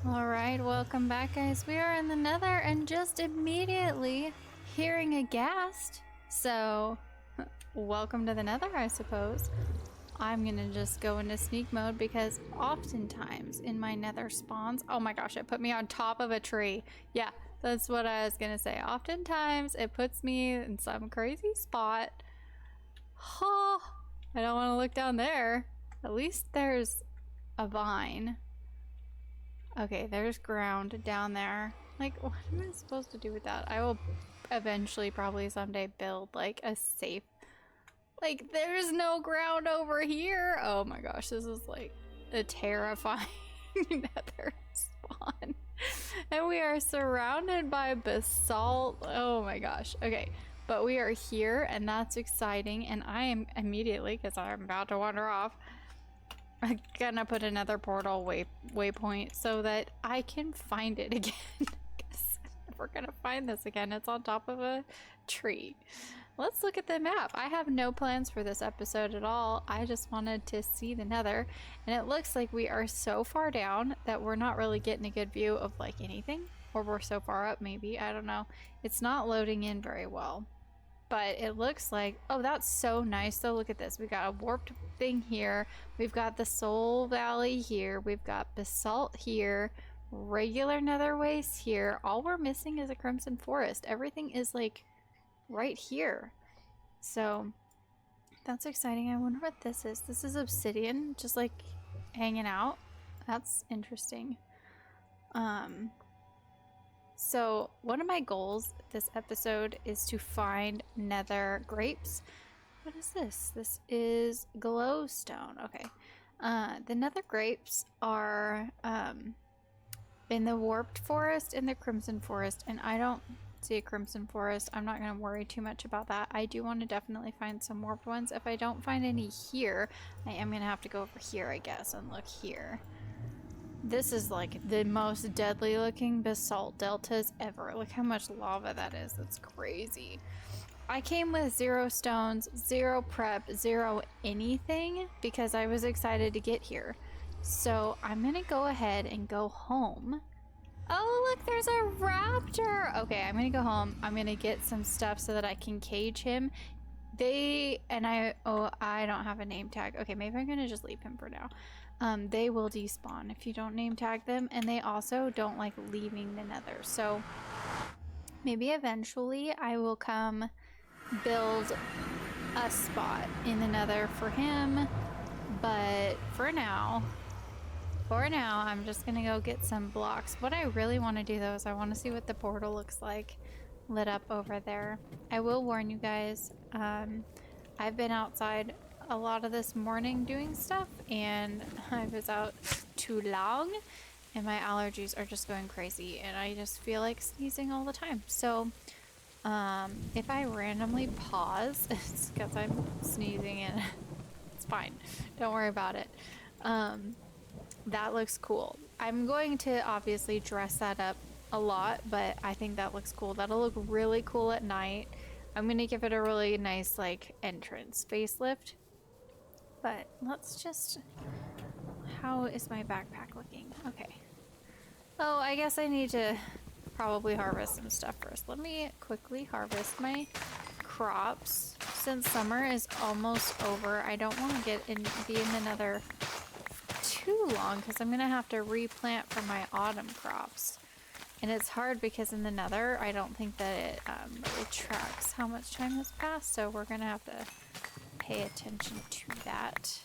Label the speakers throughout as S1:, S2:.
S1: Alright, welcome back guys. We are in the Nether and just immediately hearing a ghast. So, welcome to the Nether, I suppose. I'm gonna just go into sneak mode because oftentimes in my Nether spawns, oh my gosh, it put me on top of a tree. Yeah, that's what I was gonna say. Oftentimes it puts me in some crazy spot. Oh, I don't want to look down there. At least there's a vine. Okay, there's ground down there. Like, what am I supposed to do with that? I will eventually probably someday build like a safe. Like, there's no ground over here. Oh my gosh, this is like a terrifying nether spawn. And we are surrounded by basalt. Oh my gosh. Okay, but we are here and that's exciting. And I am immediately, because I'm about to wander off, I'm gonna put another portal waypoint so that I can find it again. Because we're gonna find this again. It's on top of a tree. Let's look at the map. I have no plans for this episode at all. I just wanted to see the Nether, and it looks like we are so far down that we're not really getting a good view of like anything, or we're so far up maybe. I don't know. It's not loading in very well. But it looks like, oh, that's so nice. So look at this. We got a warped thing here. We've got the Soul Valley here. We've got basalt here. Regular nether waste here. All we're missing is a crimson forest. Everything is like right here. So that's exciting. I wonder what this is. This is obsidian, just like hanging out. That's interesting. So one of my goals this episode is to find nether grapes. What is this? This is glowstone. Okay. The nether grapes are in the warped forest and the crimson forest, and I don't see a crimson forest. I'm not going to worry too much about that. I do want to definitely find some warped ones. If I don't find any here, I am going to have to go over here, I guess, and look here. This is like the most deadly looking basalt deltas ever. Look how much lava that is. That's crazy. I came with 0 stones, 0 prep, 0 anything because I was excited to get here. So I'm gonna go ahead and go home. Oh, look, there's a raptor. Okay, I'm gonna go home. I'm gonna get some stuff so that I can cage him. I don't have a name tag. Okay, maybe I'm gonna just leave him for now. They will despawn if you don't name tag them, and they also don't like leaving the nether. So maybe eventually I will come build a spot in the nether for him, but for now I'm just gonna go get some blocks. What I really want to do though is I want to see what the portal looks like lit up over there. I will warn you guys, I've been outside a lot of this morning doing stuff, and I was out too long and my allergies are just going crazy and I just feel like sneezing all the time. So if I randomly pause, it's because I'm sneezing and it's fine. Don't worry about it. That looks cool. I'm going to obviously dress that up a lot, but I think that looks cool. That'll look really cool at night. I'm gonna give it a really nice like entrance facelift. But let's just... How is my backpack looking? Okay. Oh, I guess I need to probably harvest some stuff first. Let me quickly harvest my crops. Since summer is almost over, I don't want to be in the nether too long because I'm going to have to replant for my autumn crops. And it's hard because in the nether, I don't think that it really tracks how much time has passed, so we're going to have to pay attention to that.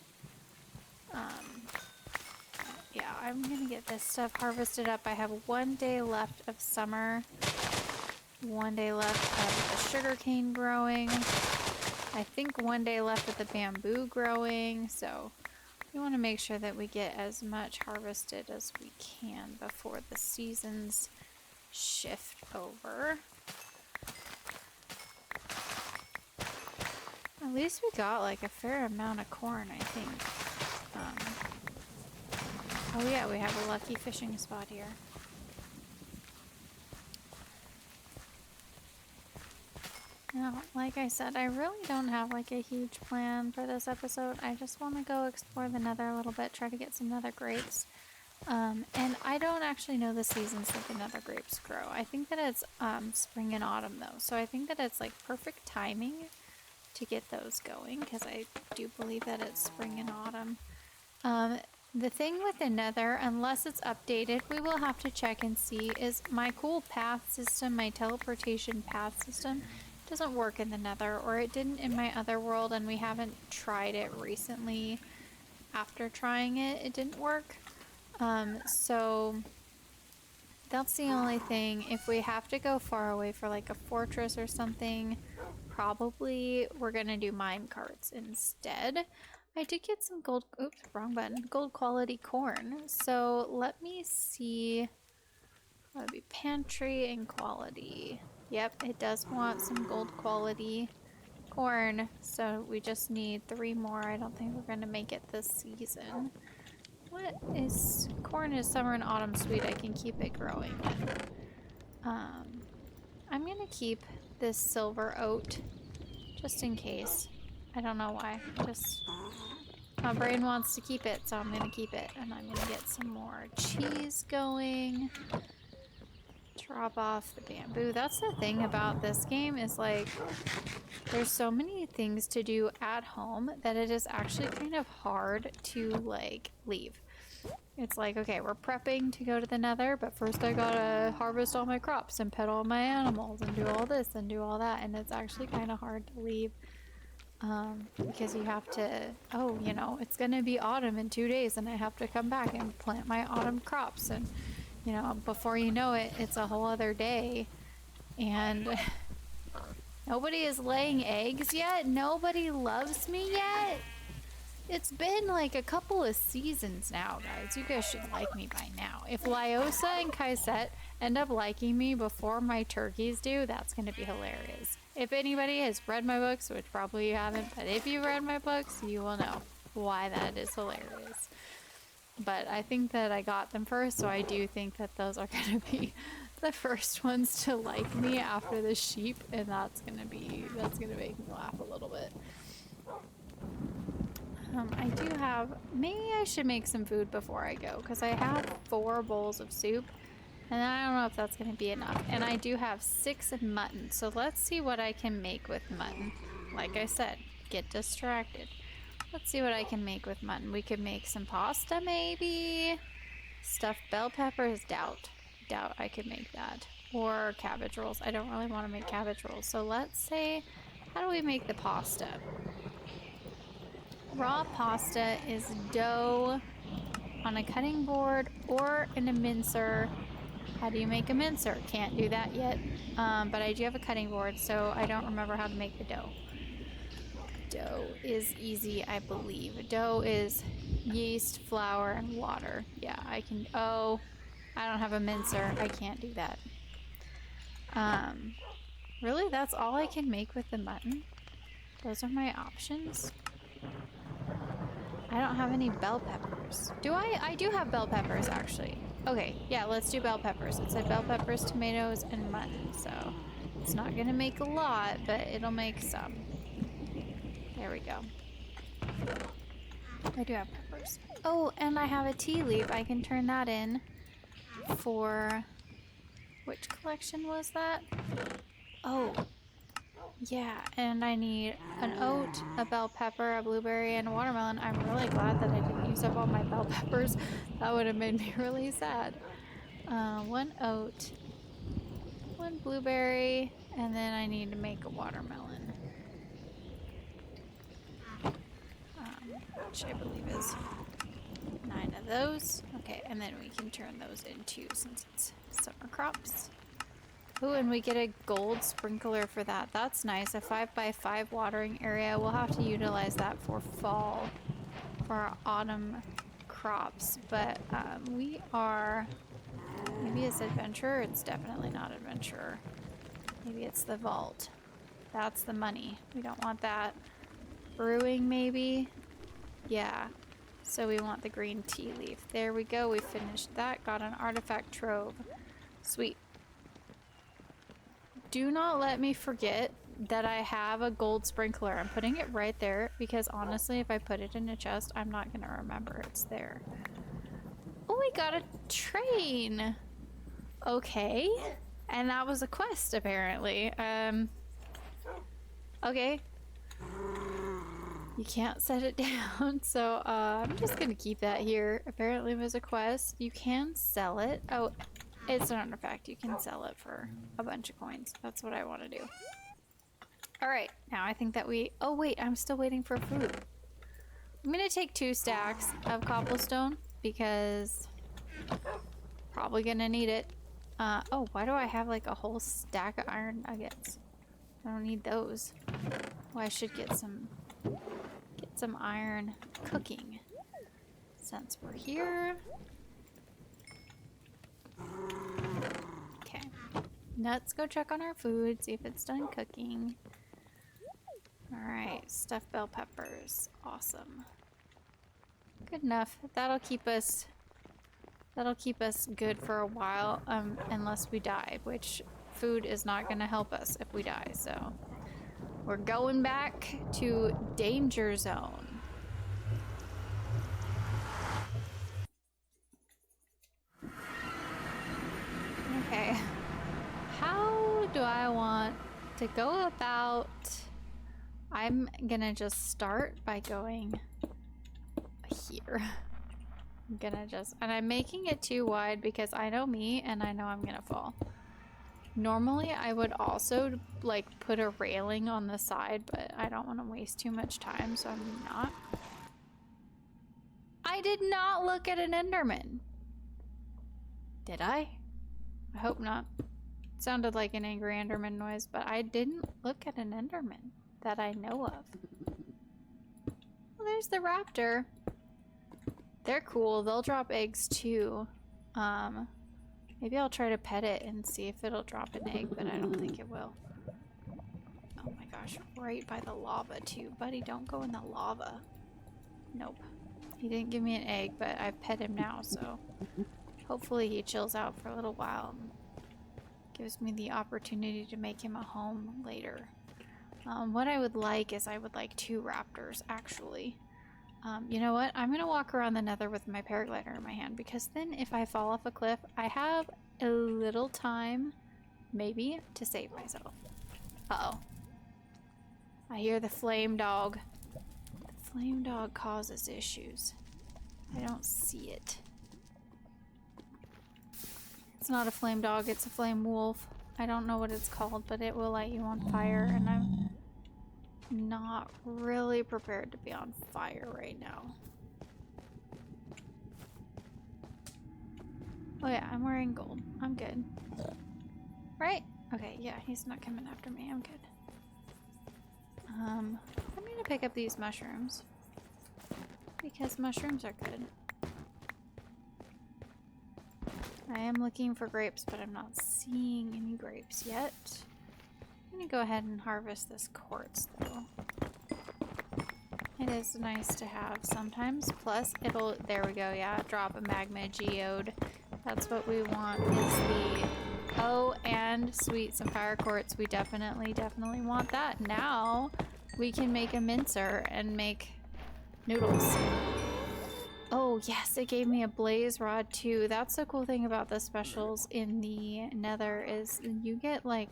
S1: Yeah, I'm gonna get this stuff harvested up. I have 1 day left of summer, 1 day left of the sugarcane growing. I think 1 day left of the bamboo growing, so we want to make sure that we get as much harvested as we can before the seasons shift over. At least we got like a fair amount of corn, I think. Oh yeah, we have a lucky fishing spot here. Now, like I said, I really don't have like a huge plan for this episode. I just want to go explore the nether a little bit, try to get some nether grapes. And I don't actually know the seasons that the nether grapes grow. I think that it's spring and autumn though. So I think that it's like perfect timing to get those going because I do believe that it's spring and autumn. The thing with the nether, unless it's updated, we will have to check and see, is my cool path system, my teleportation path system, doesn't work in the nether, or it didn't in my other world, and we haven't tried it recently. After trying it, it didn't work. So that's the only thing. If we have to go far away for like a fortress or something, probably we're gonna do mine carts instead. I did get some gold, oops, wrong button, gold quality corn. So let me see, that would be pantry and quality. Yep, it does want some gold quality corn. So we just need 3 more. I don't think we're gonna make it this season. What is, corn is summer and autumn sweet. I can keep it growing. I'm gonna keep this silver oat just in case. I don't know why, just my brain wants to keep it, so I'm gonna keep it. And I'm gonna get some more cheese going. Drop off the bamboo. That's the thing about this game is like there's so many things to do at home that it is actually kind of hard to like leave. It's like, okay, we're prepping to go to the nether, but first I gotta harvest all my crops and pet all my animals and do all this and do all that, and it's actually kind of hard to leave because you have to, oh, you know, it's gonna be autumn in 2 days and I have to come back and plant my autumn crops, and you know, before you know it, it's a whole other day, and nobody is laying eggs yet. Nobody loves me yet. It's been like a couple of seasons now, guys. You guys should like me by now. If Lyosa and Kaisette end up liking me before my turkeys do, that's going to be hilarious. If anybody has read my books, which probably you haven't, but if you read my books, you will know why that is hilarious. But I think that I got them first, so I do think that those are going to be the first ones to like me after the sheep, and that's going to make me laugh a little bit. I do have, maybe I should make some food before I go, because I have 4 bowls of soup, and I don't know if that's going to be enough. And I do have 6 mutton, so let's see what I can make with mutton. Like I said, get distracted. Let's see what I can make with mutton. We could make some pasta, maybe. Stuffed bell peppers, doubt I could make that. Or cabbage rolls. I don't really want to make cabbage rolls, so let's say, how do we make the pasta? Raw pasta is dough on a cutting board or in a mincer. How do you make a mincer? Can't do that yet, but I do have a cutting board, so I don't remember how to make the dough. Dough is easy, I believe. Dough is yeast, flour, and water. Yeah, I can, oh, I don't have a mincer. I can't do that. Really, that's all I can make with the mutton? Those are my options? I don't have any bell peppers. Do I? I do have bell peppers, actually. Okay, yeah, let's do bell peppers. It said bell peppers, tomatoes, and mutton, so it's not gonna make a lot, but it'll make some. There we go. I do have peppers. Oh, and I have a tea leaf. I can turn that in for... Which collection was that? Oh, yeah, and I need an oat, a bell pepper, a blueberry, and a watermelon. I'm really glad that I didn't use up all my bell peppers. That would have made me really sad. 1 oat, 1 blueberry, and then I need to make a watermelon. Which I believe is 9 of those. Okay, and then we can turn those into, since it's summer crops. Ooh, and we get a gold sprinkler for that. That's nice. A 5x5 watering area. We'll have to utilize that for fall, for our autumn crops. But we are, maybe it's adventurer. It's definitely not adventurer. Maybe it's the vault. That's the money. We don't want that. Brewing, maybe? Yeah. So we want the green tea leaf. There we go. We finished that. Got an artifact trove. Sweet. Do not let me forget that I have a gold sprinkler. I'm putting it right there because honestly, if I put it in a chest, I'm not going to remember it's there. Oh, we we got a train. Okay. And that was a quest, apparently. Okay. You can't set it down, so I'm just gonna keep that here. Apparently it was a quest. You can sell it. Oh, it's an artifact. You can sell it for a bunch of coins. That's what I want to do. Alright, now I think that we... Oh wait, I'm still waiting for food. I'm gonna take 2 stacks of cobblestone because probably gonna need it. Oh, why do I have like a whole stack of iron nuggets? I don't need those. Well, I should get some iron cooking since we're here. Okay. Let's go check on our food, see if it's done cooking. Alright, stuffed bell peppers. Awesome. Good enough. That'll keep us good for a while, unless we die, which food is not gonna help us if we die, so we're going back to danger zone. Okay. How do I want to go about... I'm gonna just start by going here. I'm gonna just... And I'm making it too wide because I know me and I know I'm gonna fall. Normally I would also like put a railing on the side, but I don't want to waste too much time, so I'm not. I did not look at an Enderman. Did I? I hope not. It sounded like an angry Enderman noise, but I didn't look at an Enderman that I know of. Well, there's the raptor. They're cool. They'll drop eggs too. Maybe I'll try to pet it and see if it'll drop an egg, but I don't think it will. Oh my gosh, right by the lava too. Buddy, don't go in the lava. Nope. He didn't give me an egg, but I've pet him now, so hopefully he chills out for a little while and gives me the opportunity to make him a home later. What I would like is I would like 2 raptors, actually. You know what? I'm gonna walk around the Nether with my paraglider in my hand, because then if I fall off a cliff, I have a little time, maybe, to save myself. Uh-oh. I hear the flame dog. The flame dog causes issues. I don't see it. It's not a flame dog, it's a flame wolf. I don't know what it's called, but it will light you on fire, and I'm not really prepared to be on fire right now. Oh yeah, I'm wearing gold. I'm good. Right? Okay, yeah, he's not coming after me. I'm good. I'm gonna pick up these mushrooms because mushrooms are good. I am looking for grapes, but I'm not seeing any grapes yet. I'm gonna go ahead and harvest this quartz though. It is nice to have sometimes. Plus it'll, there we go, yeah, drop a magma geode. That's what we want, is the, oh, and sweet, some fire quartz. We definitely want that. Now we can make a mincer and make noodles. Oh yes, it gave me a blaze rod too. That's the cool thing about the specials in the Nether, is you get like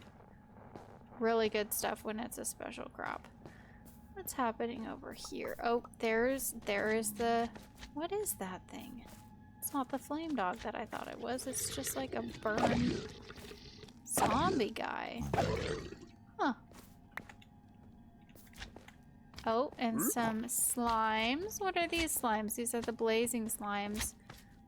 S1: really good stuff when it's a special crop. What's happening over here? Oh, there is the, what is that thing? It's not the flame dog that I thought it was. It's just like a burned zombie guy. Huh. Oh, and some slimes. What are these slimes? These are the blazing slimes.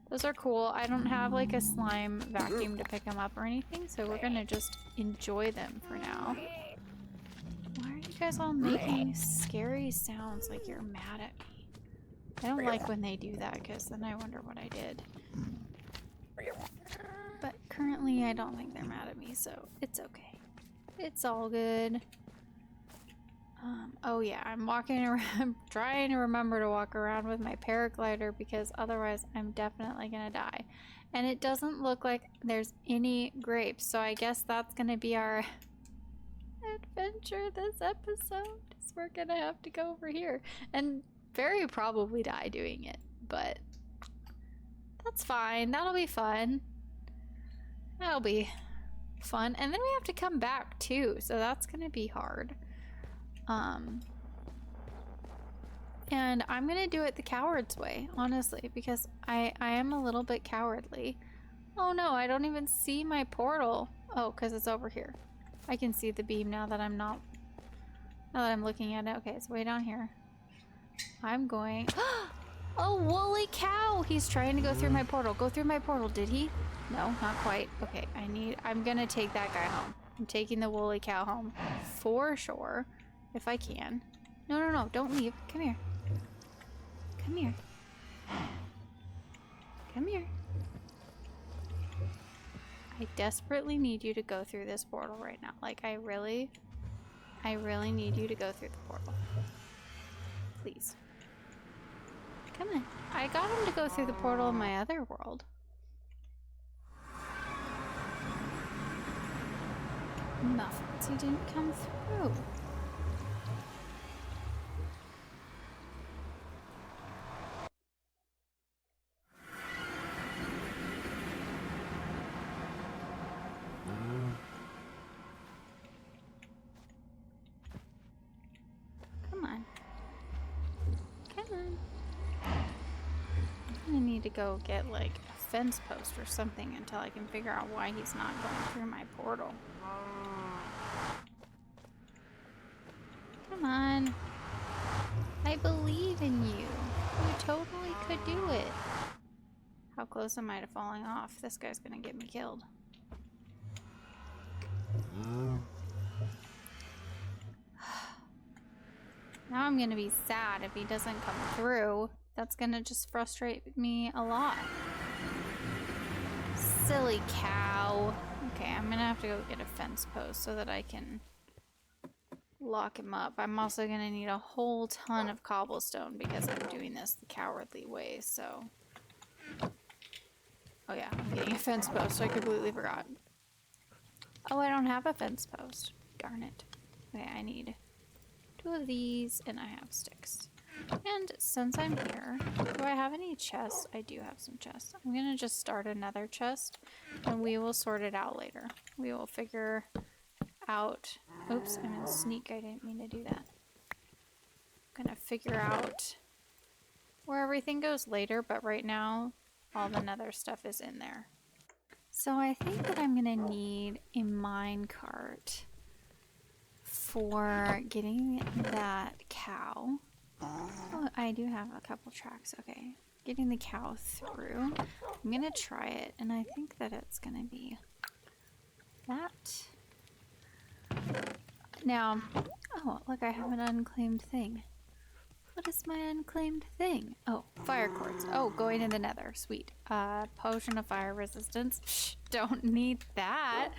S1: Those are cool. I don't have like a slime vacuum to pick them up or anything, so we're gonna just enjoy them for now. Why are you guys all making scary sounds like you're mad at me? I don't like when they do that, because then I wonder what I did. But currently I don't think they're mad at me, so it's okay. It's all good. Oh yeah, I'm walking around, trying to remember to walk around with my paraglider, because otherwise I'm definitely gonna die. And it doesn't look like there's any grapes, so I guess that's gonna be our adventure this episode. So we're gonna have to go over here and very probably die doing it, but That's fine. That'll be fun. That'll be fun. And then we have to come back too, so that's gonna be hard. And I'm gonna do it the coward's way, honestly, because I am a little bit cowardly. Oh no, I don't even see my portal. Oh, because it's over here. I can see the beam now that now that I'm looking at it. Okay, it's way down here. I'm going. Oh, woolly cow! He's trying to go through my portal. Go through my portal, did he? No, not quite. Okay, I'm gonna take that guy home. I'm taking the woolly cow home for sure, if I can. No, no, no, don't leave. Come here. Come here. Come here. I desperately need you to go through this portal right now. Like, I really need you to go through the portal. Please. Come on. I got him to go through the portal in my other world. Muffins, he didn't come through. Come on. Come on. I'm gonna need to go get like a fence post or something until I can figure out why he's not going through my portal. Come on. I believe in you. You totally could do it. How close am I to falling off? This guy's gonna get me killed. Now I'm gonna be sad if he doesn't come through. That's gonna just frustrate me a lot. Silly cow. Okay, I'm gonna have to go get a fence post so that I can lock him up. I'm also gonna need a whole ton of cobblestone because I'm doing this the cowardly way, so... Oh yeah, I'm getting a fence post, I completely forgot. Oh, I don't have a fence post. Darn it. Okay, I need 2 of these, and I have sticks. And since I'm here, do I have any chests? I do have some chests. I'm gonna just start another chest, and we will sort it out later. We will figure out... Oops, I'm in sneak. I didn't mean to do that. I'm gonna figure out where everything goes later, but right now, all the nether stuff is in there. So I think that I'm gonna need a mine cart for getting that cow. Oh, I do have a couple tracks. Okay, getting the cow through. I'm gonna try it, and I think that it's gonna be that. Now, oh, look, I have an unclaimed thing. What is my unclaimed thing? Oh, fire quartz. Oh, going in the nether. Sweet. Potion of fire resistance. Psh, don't need that.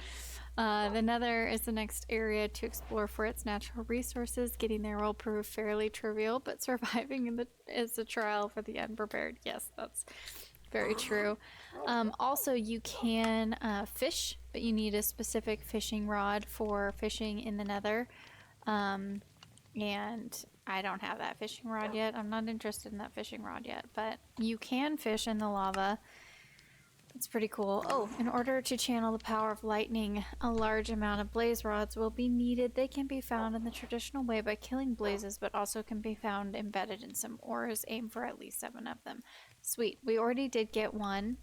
S1: The nether is the next area to explore for its natural resources. Getting there will prove fairly trivial, but surviving is a trial for the unprepared. Yes, that's very true. Also, you can fish, but you need a specific fishing rod for fishing in the nether. And I don't have that fishing rod yet. I'm not interested in that fishing rod yet, but you can fish in the lava. It's pretty cool. Oh, in order to channel the power of lightning, a large amount of blaze rods will be needed. They can be found in the traditional way by killing blazes, but also can be found embedded in some ores. Aim for at least 7 of them. Sweet. We already did get one.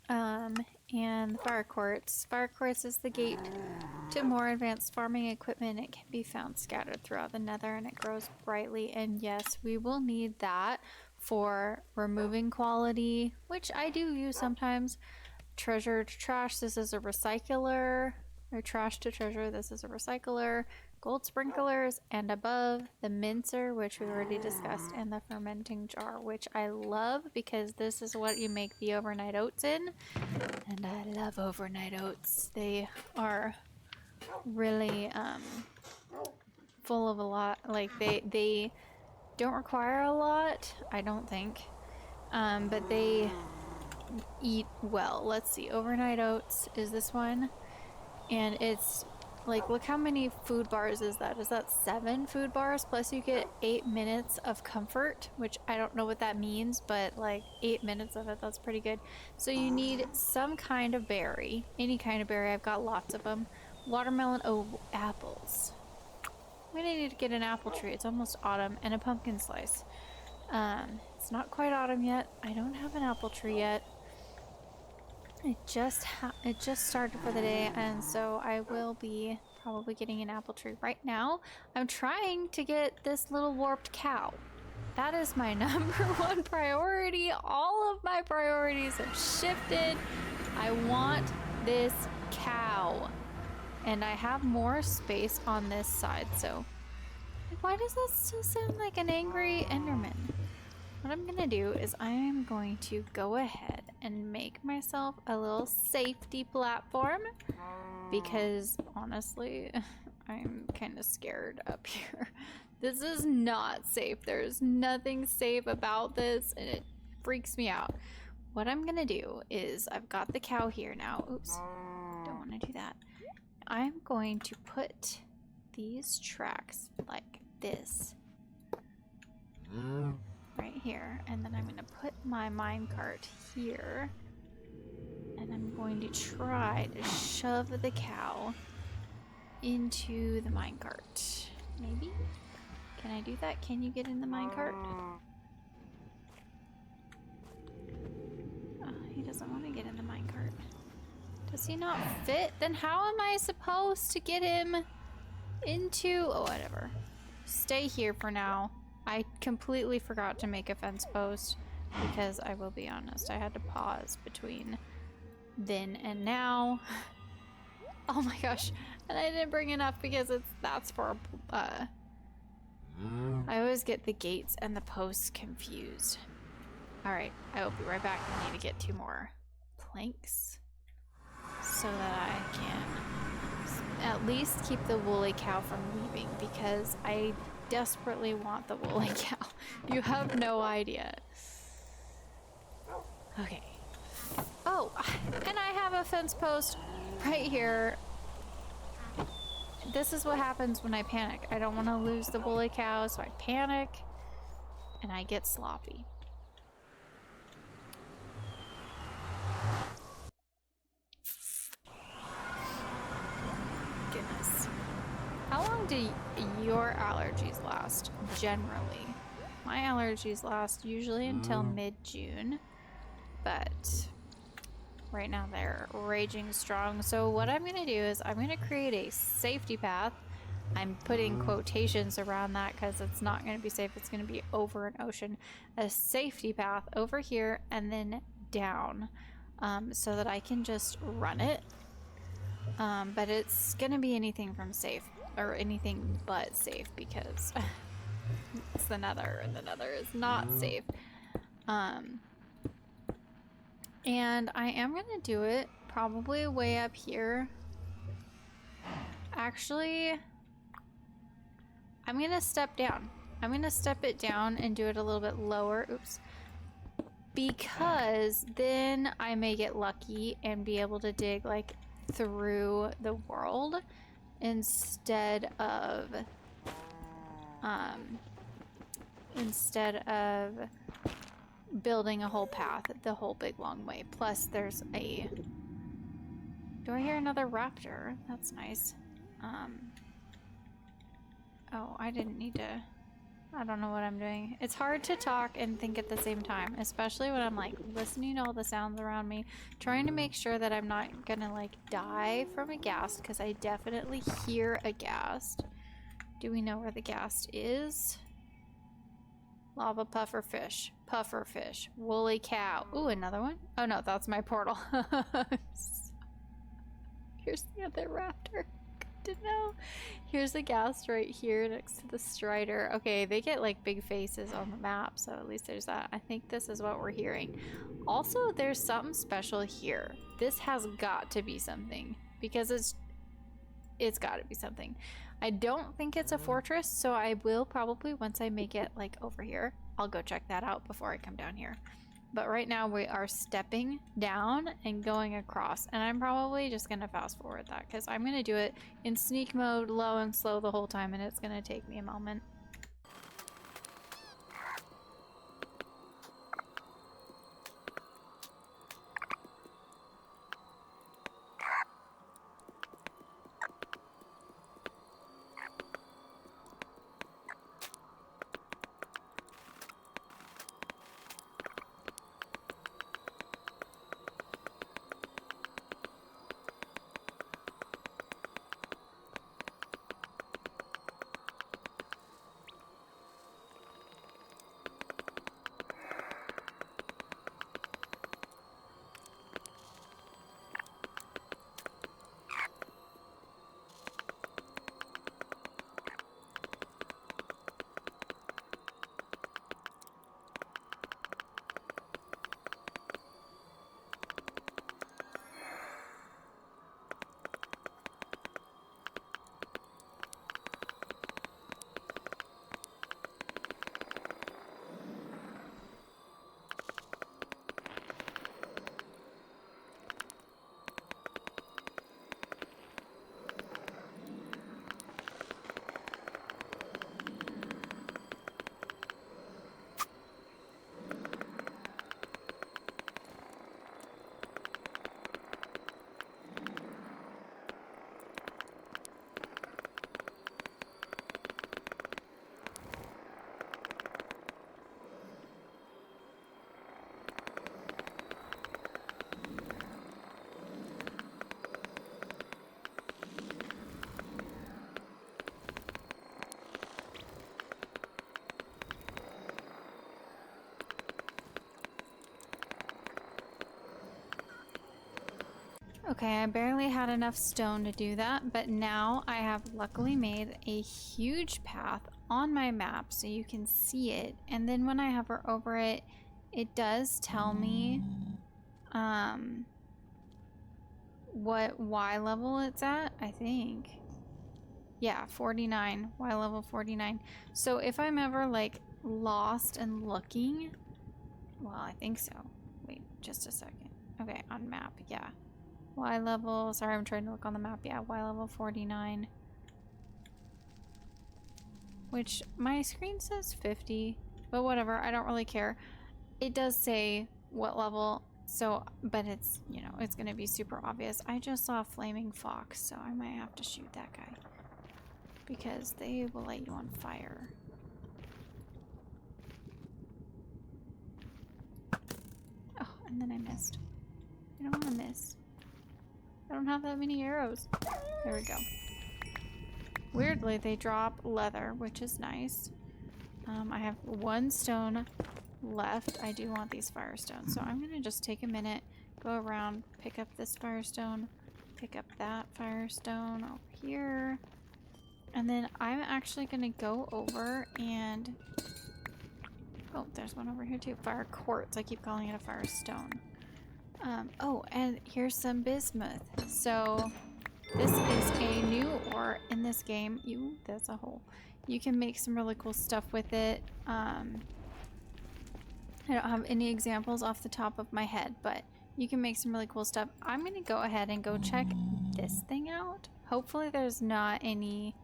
S1: And fire quartz. Fire quartz is the gate to more advanced farming equipment. It can be found scattered throughout the nether, and it grows brightly. And yes, we will need that for removing quality, which I do use sometimes. Treasure to trash, this is a recycler. Or trash to treasure, this is a recycler. Gold sprinklers, and above the mincer, which we already discussed, and the fermenting jar, which I love because this is what you make the overnight oats in. And I love overnight oats. They are really full of a lot, like they don't require a lot, I don't think, but they eat well. Let's see, overnight oats is this one, and it's Like, look how many food bars is that? Is that 7 food bars? Plus you get 8 minutes of comfort, which I don't know what that means, but like 8 minutes of it, that's pretty good. So you need some kind of berry. Any kind of berry, I've got lots of them. Watermelon, oh, apples. I'm gonna need to get an apple tree. It's almost autumn, and a pumpkin slice. It's not quite autumn yet. I don't have an apple tree yet. It just started for the day, and so I will be probably getting an apple tree right now. I'm trying to get this little warped cow. That is my #1 priority. All of my priorities have shifted. I want this cow. And I have more space on this side, so... Why does that still sound like an angry Enderman? What I'm gonna do is I'm going to go ahead and make myself a little safety platform because honestly, I'm kind of scared up here. This is not safe. There's nothing safe about this and it freaks me out. What I'm gonna do is I've got the cow here now. Oops, don't want to do that. I'm going to put these tracks like this. Right here, and then I'm going to put my minecart here, and I'm going to try to shove the cow into the minecart. Maybe? Can I do that? Can you get in the minecart? Oh, he doesn't want to get in the minecart. Does he not fit? Then how am I supposed to get him into... Oh, whatever. Stay here for now. I completely forgot to make a fence post because I will be honest, I had to pause between then and now. Oh my gosh, and I didn't bring enough because that's for I always get the gates and the posts confused. Alright, I will be right back. I need to get 2 more planks so that I can at least keep the woolly cow from leaving because I desperately want the woolly cow. You have no idea. Okay. Oh, and I have a fence post right here. This is what happens when I panic. I don't want to lose the woolly cow, so I panic and I get sloppy. Goodness. How long do your allergies last, generally? My allergies last usually until mid-June, but right now they're raging strong. So what I'm going to do is I'm going to create a safety path. I'm putting quotations around that because it's not going to be safe. It's going to be over an ocean. A safety path over here and then down so that I can just run it. But it's going to be anything from safe. Or anything but safe because it's the Nether and the Nether is not safe. And I am gonna do it probably way up here. Actually, I'm gonna step down. I'm gonna step it down and do it a little bit lower. Oops. Because then I may get lucky and be able to dig like through the world instead of building a whole path the whole big long way. Plus there's a... Do I hear another raptor? That's nice. Oh, I didn't need to... I don't know what I'm doing. It's hard to talk and think at the same time, especially when I'm like listening to all the sounds around me, trying to make sure that I'm not gonna like die from a ghast, because I definitely hear a ghast. Do we know where the ghast is? Lava puffer fish, woolly cow. Ooh, another one? Oh no, that's my portal. Here's the other raptor. To know. Here's the ghast right here next to the strider. Okay, they get like big faces on the map, so at least there's that. I think this is what we're hearing. Also, there's something special here. This has got to be something because it's got to be something. I don't think it's a fortress, so I will probably, once I make it like over here, I'll go check that out before I come down here. But right now we are stepping down and going across. And I'm probably just going to fast forward that because I'm going to do it in sneak mode, low and slow the whole time, and it's going to take me a moment. Okay, I barely had enough stone to do that, but now I have luckily made a huge path on my map so you can see it. And then when I hover over it, it does tell me what Y level it's at, I think. Yeah, 49, Y level 49. So if I'm ever like lost and looking, well, I think so. Wait, just a second. Okay, on map, yeah. Y level, sorry, I'm trying to look on the map. Yeah, Y level 49. Which my screen says 50, but whatever, I don't really care. It does say what level, so, but it's, you know, it's gonna be super obvious. I just saw a flaming fox, so I might have to shoot that guy. Because they will light you on fire. Oh, and then I missed. I don't want to miss. I don't have that many arrows. There we go. Weirdly, they drop leather, which is nice. I have one stone left. I do want these firestones, so I'm gonna just take a minute, go around, pick up this firestone, pick up that firestone over here, and then I'm actually gonna go over and... Oh, there's one over here too. Fire quartz. I keep calling it a firestone. Oh, and here's some bismuth. So this is a new ore in this game. That's a hole. You can make some really cool stuff with it. I don't have any examples off the top of my head, but you can make some really cool stuff. I'm gonna go ahead and go check this thing out. Hopefully there's not any...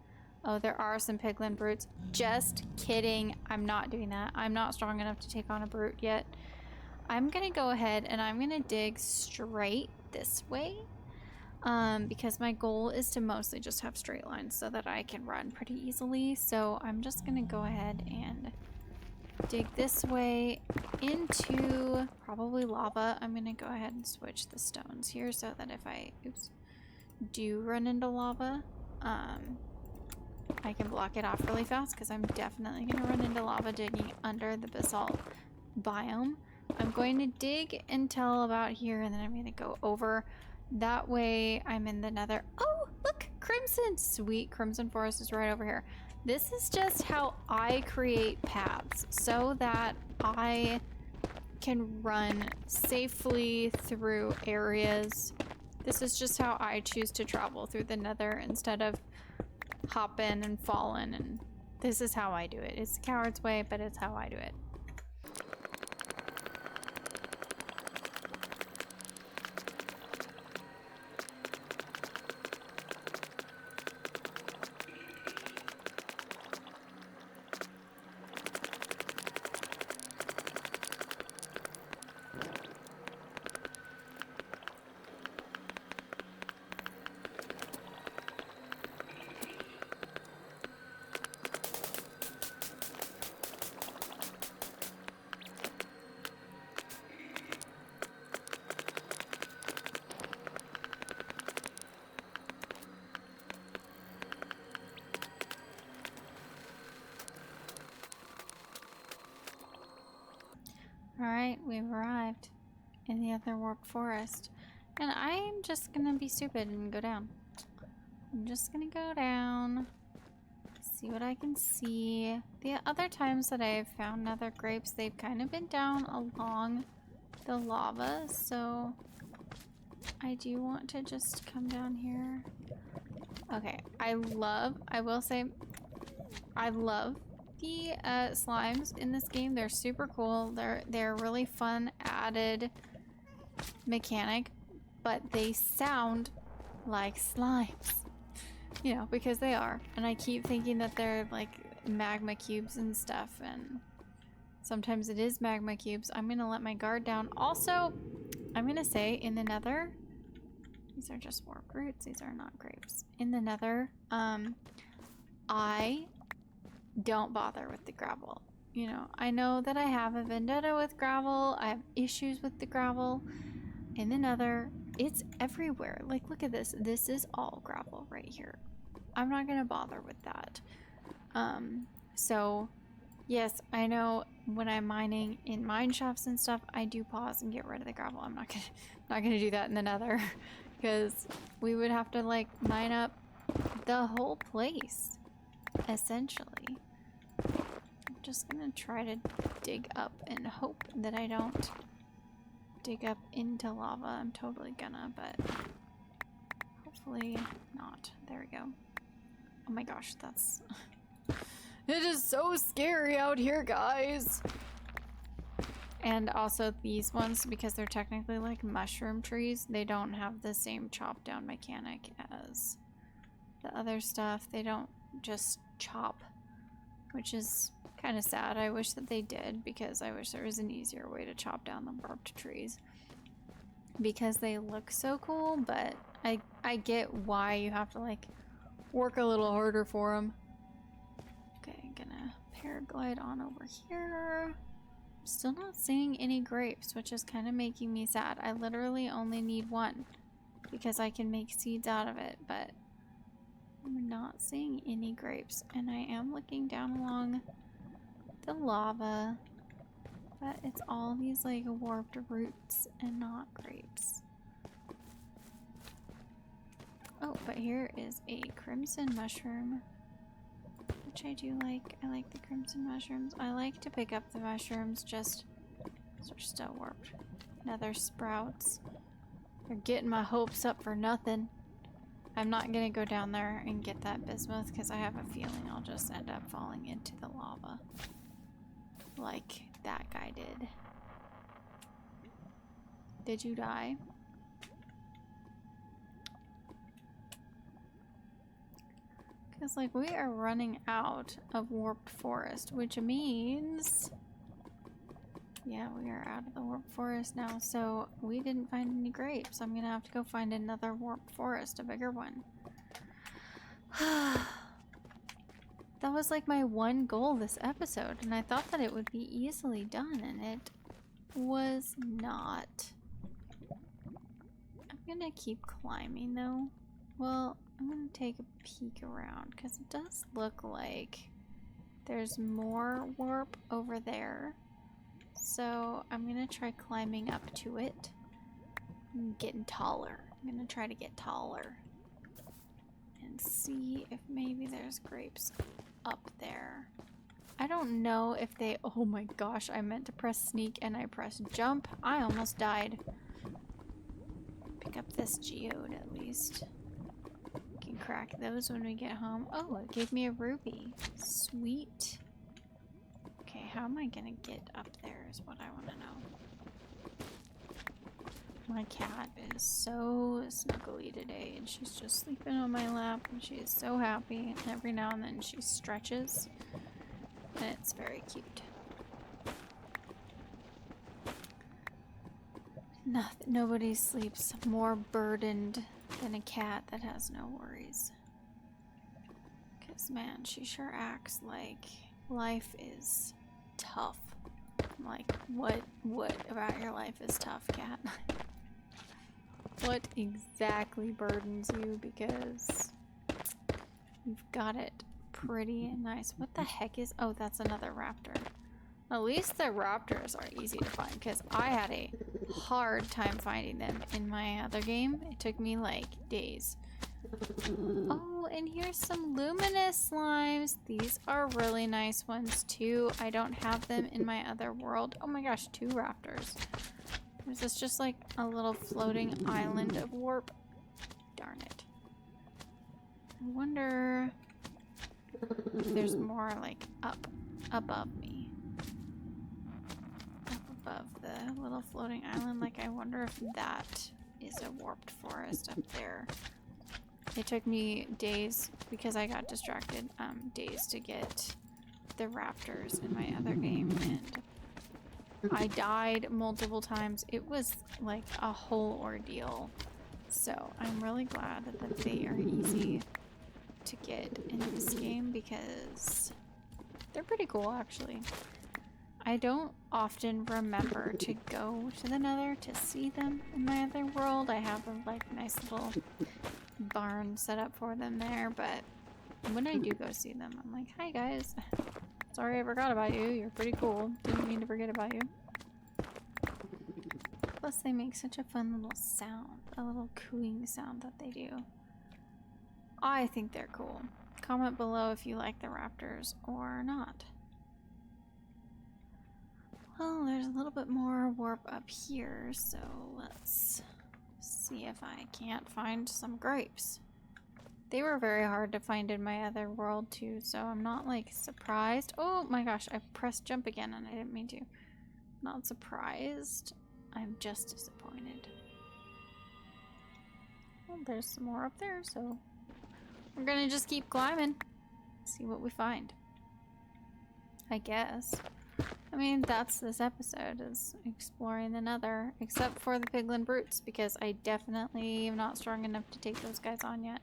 S1: Oh, there are some piglin brutes. Just kidding. I'm not doing that. I'm not strong enough to take on a brute yet. I'm gonna go ahead and I'm gonna dig straight this way because my goal is to mostly just have straight lines so that I can run pretty easily. So I'm just gonna go ahead and dig this way into probably lava. I'm gonna go ahead and switch the stones here so that if I do run into lava, I can block it off really fast because I'm definitely gonna run into lava digging under the basalt biome. I'm going to dig until about here and then I'm going to go over. That way I'm in the nether. Oh, look! Crimson! Sweet crimson forest is right over here. This is just how I create paths so that I can run safely through areas. This is just how I choose to travel through the nether instead of hopping and falling, and this is how I do it. It's the coward's way, but it's how I do it. warped forest. And I'm just gonna be stupid and go down. I'm just gonna go down. See what I can see. The other times that I've found nether grapes, they've kind of been down along the lava, so I do want to just come down here. Okay, I will say, I love the slimes in this game. They're super cool. They're really fun added mechanic, but they sound like slimes. You know, because they are. And I keep thinking that they're like magma cubes and stuff, and sometimes it is magma cubes. I'm gonna let my guard down. Also, I'm gonna say in the nether, these are just warped roots, these are not grapes. In the nether, I don't bother with the gravel. You know, I know that I have a vendetta with gravel, I have issues with the gravel. In the nether, it's everywhere. Like, look at this. This is all gravel right here. I'm not gonna bother with that. So yes, I know when I'm mining in mine shafts and stuff, I do pause and get rid of the gravel. I'm not gonna do that in the nether because we would have to like mine up the whole place essentially. I'm just gonna try to dig up and hope that I don't dig up into lava. I'm totally gonna, but hopefully not. There we go. Oh my gosh, that's... It is so scary out here, guys! And also these ones, because they're technically like mushroom trees, they don't have the same chop down mechanic as the other stuff. They don't just chop, which is kind of sad. I wish that they did, because I wish there was an easier way to chop down the warped trees. Because they look so cool, but I get why you have to like work a little harder for them. Okay, I'm gonna paraglide on over here. I'm still not seeing any grapes, which is kind of making me sad. I literally only need one because I can make seeds out of it, but I'm not seeing any grapes. And I am looking down along the lava, but it's all these like warped roots and not grapes. Oh, but here is a crimson mushroom, which I do like. I like the crimson mushrooms. I like to pick up the mushrooms just so they're still warped. Nether sprouts. They're getting my hopes up for nothing. I'm not gonna go down there and get that bismuth because I have a feeling I'll just end up falling into the lava like that guy did. Did you die? Because like we are running out of warped forest, which means, yeah, we are out of the warped forest now, so we didn't find any grapes. I'm gonna have to go find another warped forest, a bigger one. That was like my one goal this episode, and I thought that it would be easily done, and it was not. I'm gonna keep climbing though. Well, I'm gonna take a peek around because it does look like there's more warp over there. So I'm gonna try climbing up to it and getting taller. I'm gonna try to get taller and see if maybe there's grapes up there. I don't know if they... Oh my gosh, I meant to press sneak and I pressed jump. I almost died. Pick up this geode at least. Can crack those when we get home. Oh, it gave me a ruby. Sweet. Okay, how am I gonna get up there is what I want to know. My cat is so snuggly today, and she's just sleeping on my lap, and she is so happy. And every now and then she stretches, and it's very cute. Nobody sleeps more burdened than a cat that has no worries. Because, man, she sure acts like life is tough. Like, what about your life is tough, cat? What exactly burdens you? Because you've got it pretty nice. What the heck is... Oh, that's another raptor. At least the raptors are easy to find, because I had a hard time finding them in my other game. It took me like days. Oh, and here's some luminous slimes. These are really nice ones too. I don't have them in my other world. Oh my gosh, 2 raptors. Is this just like a little floating island of warp? Darn it. I wonder if there's more like up above me. Up above the little floating island. Like, I wonder if that is a warped forest up there. It took me days, because I got distracted, days to get the raptors in my other game, and I died multiple times. It was like a whole ordeal. So I'm really glad that they are easy to get in this game, because they're pretty cool, actually. I don't often remember to go to the Nether to see them in my other world. I have a like nice little barn set up for them there, but when I do go see them, I'm like, hi guys, sorry I forgot about you. You're pretty cool. Didn't mean to forget about you. Plus they make such a fun little sound, a little cooing sound that they do. I think they're cool. Comment below if you like the raptors or not. Well, there's a little bit more warp up here, so let's see if I can't find some grapes. They were very hard to find in my other world too, so I'm not like surprised. Oh my gosh, I pressed jump again and I didn't mean to. Not surprised. I'm just disappointed. Well, there's some more up there, so we're gonna just keep climbing. See what we find. I guess. I mean, that's this episode, is exploring the Nether, except for the piglin brutes, because I definitely am not strong enough to take those guys on yet.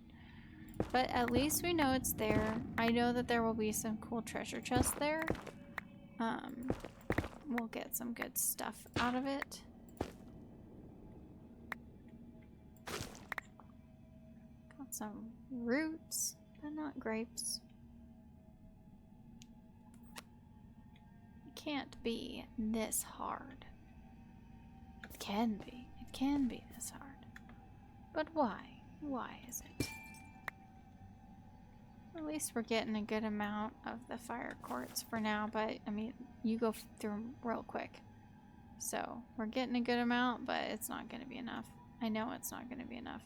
S1: But at least we know it's there. I know that there will be some cool treasure chests there. We'll get some good stuff out of it. Got some roots, but not grapes. Can't be this hard. It can be. It can be this hard. But why? Why is it? At least we're getting a good amount of the fire quartz for now, but I mean, you go through them real quick. So we're getting a good amount, but it's not going to be enough. I know it's not going to be enough.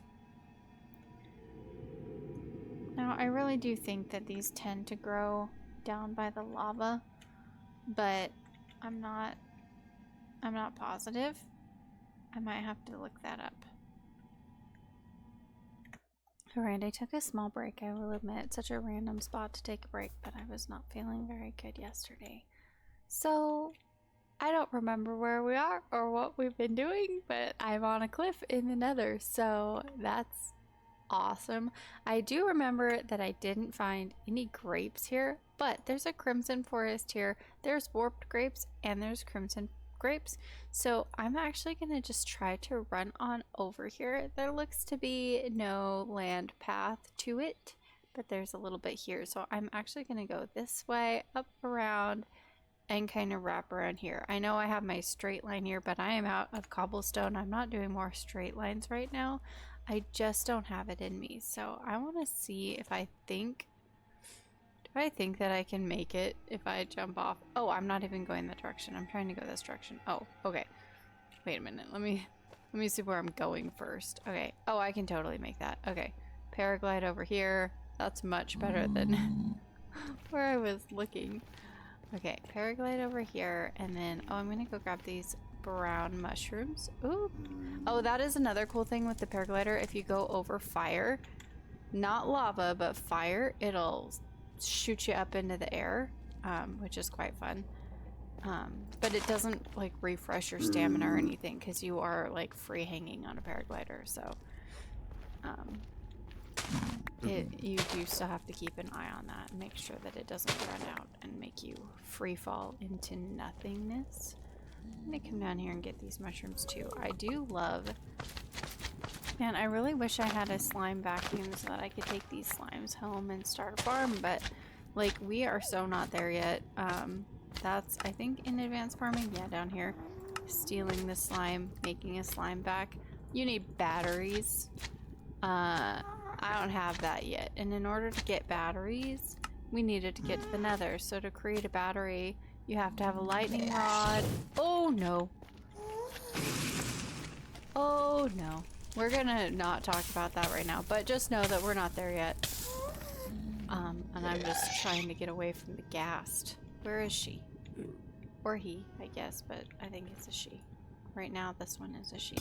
S1: Now, I really do think that these tend to grow down by the lava. But I'm not positive. I might have to look that up. Alright, I took a small break, I will admit. It's such a random spot to take a break, but I was not feeling very good yesterday. So, I don't remember where we are or what we've been doing, but I'm on a cliff in the Nether, so that's awesome. I do remember that I didn't find any grapes here, but there's a crimson forest here. There's warped grapes and there's crimson grapes. So I'm actually gonna just try to run on over here. There looks to be no land path to it, but there's a little bit here. So I'm actually gonna go this way, up around, and kind of wrap around here. I know I have my straight line here, but I am out of cobblestone. I'm not doing more straight lines right now. I just don't have it in me. So I want to see if I think that I can make it if I jump off. Oh, I'm not even going that direction. I'm trying to go this direction. Oh, okay. Wait a minute. Let me see where I'm going first. Okay. Oh, I can totally make that. Okay. Paraglide over here. That's much better than where I was looking. Okay, paraglide over here, and then, oh, I'm gonna go grab these brown mushrooms. Ooh. Oh, that is another cool thing with the paraglider. If you go over fire, not lava, but fire, it'll shoot you up into the air, which is quite fun. But it doesn't, like, refresh your stamina or anything, because you are, like, free hanging on a paraglider, so, you do still have to keep an eye on that and make sure that it doesn't run out and make you free fall into nothingness. I'm gonna come down here and get these mushrooms too. I do love, man, I really wish I had a slime vacuum so that I could take these slimes home and start a farm, but like we are so not there yet. that's, I think, in advanced farming. Yeah, down here. Stealing the slime, making a slime back. You need batteries. I don't have that yet. And in order to get batteries, we needed to get to the Nether. So to create a battery, you have to have a lightning rod. Oh no. Oh no. We're gonna not talk about that right now, but just know that we're not there yet. And I'm just trying to get away from the ghast. Where is she? Or he, I guess, but I think it's a she. Right now, this one is a she.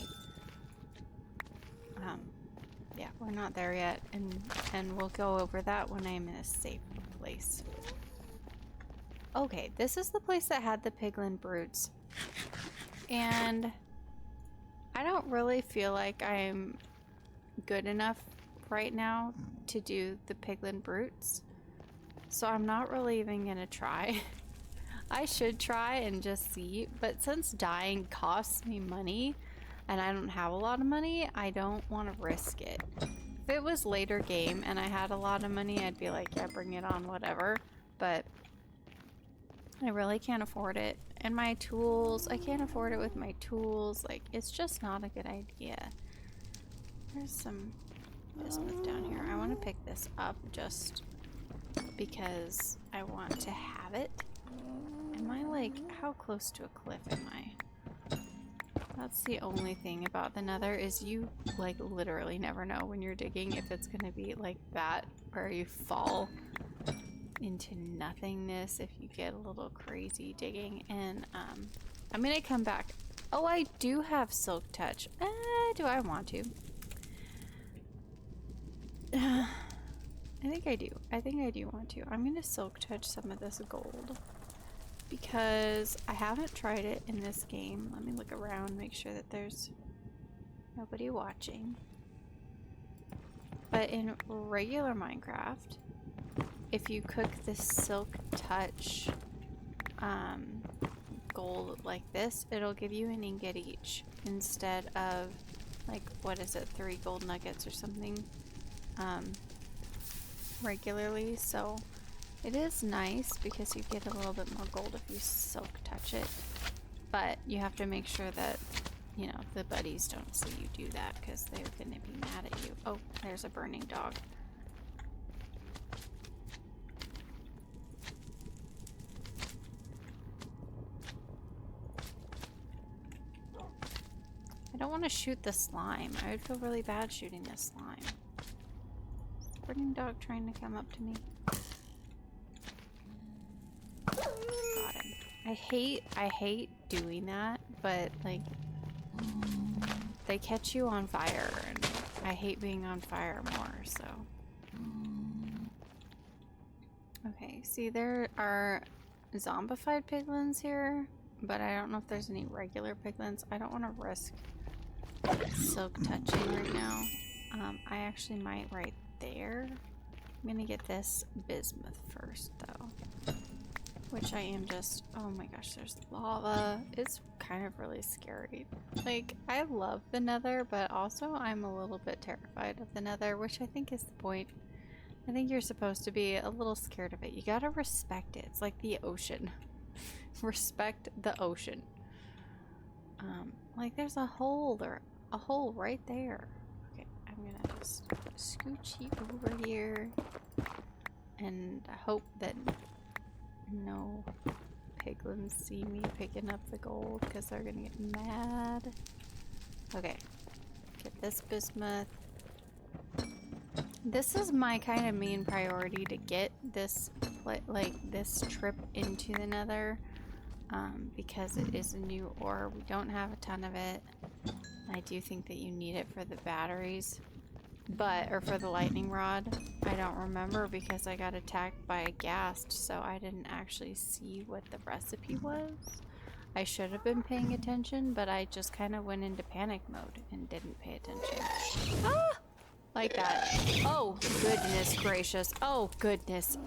S1: Yeah, we're not there yet, and we'll go over that when I'm in a safe place. Okay, this is the place that had the piglin broods. And I don't really feel like I'm good enough right now to do the piglin broods. So I'm not really even gonna try. I should try and just see, but since dying costs me money and I don't have a lot of money, I don't want to risk it. If it was later game and I had a lot of money, I'd be like, yeah, bring it on, whatever. But I really can't afford it. And my tools, I can't afford it with my tools. Like, it's just not a good idea. There's some bismuth down here. I want to pick this up just because I want to have it. Am I like, how close to a cliff am I? That's the only thing about the Nether is you like literally never know when you're digging if it's gonna be like that where you fall into nothingness if you get a little crazy digging. And I'm gonna come back. Oh, I do have silk touch. Do I want to? I think I do. I think I do want to. I'm gonna silk touch some of this gold because I haven't tried it in this game. Let me look around, make sure that there's nobody watching. But in regular Minecraft, if you cook the silk touch gold like this, it'll give you an ingot each instead of like, what is it, 3 gold nuggets or something regularly. So it is nice because you get a little bit more gold if you silk touch it, but you have to make sure that, you know, the buddies don't see you do that because they're gonna be mad at you. Oh, there's a burning dog. I don't want to shoot the slime. I would feel really bad shooting the slime. Is the burning dog trying to come up to me? Got him. I hate doing that, but like they catch you on fire and I hate being on fire more, so. Okay, see there are zombified piglins here, but I don't know if there's any regular piglins. I don't want to risk silk touching right now. I actually might right there. I'm gonna get this bismuth first though, which I am just, oh my gosh, there's lava. It's kind of really scary. Like, I love the Nether, but also I'm a little bit terrified of the Nether, which I think is the point. I think you're supposed to be a little scared of it. You gotta respect it. It's like the ocean. Respect the ocean. Like there's a hole there, a hole right there. Okay, I'm gonna just scooch you over here and hope that no piglins see me picking up the gold because they're gonna get mad. Okay, get this bismuth. This is my kind of main priority to get this, like this trip into the Nether, because it is a new ore. We don't have a ton of it. I do think that you need it for the batteries, or for the lightning rod. I don't remember because I got attacked by a ghast, so I didn't actually see what the recipe was. I should have been paying attention, but I just kind of went into panic mode and didn't pay attention. Ah! Like that. Oh, goodness gracious. Oh, goodness.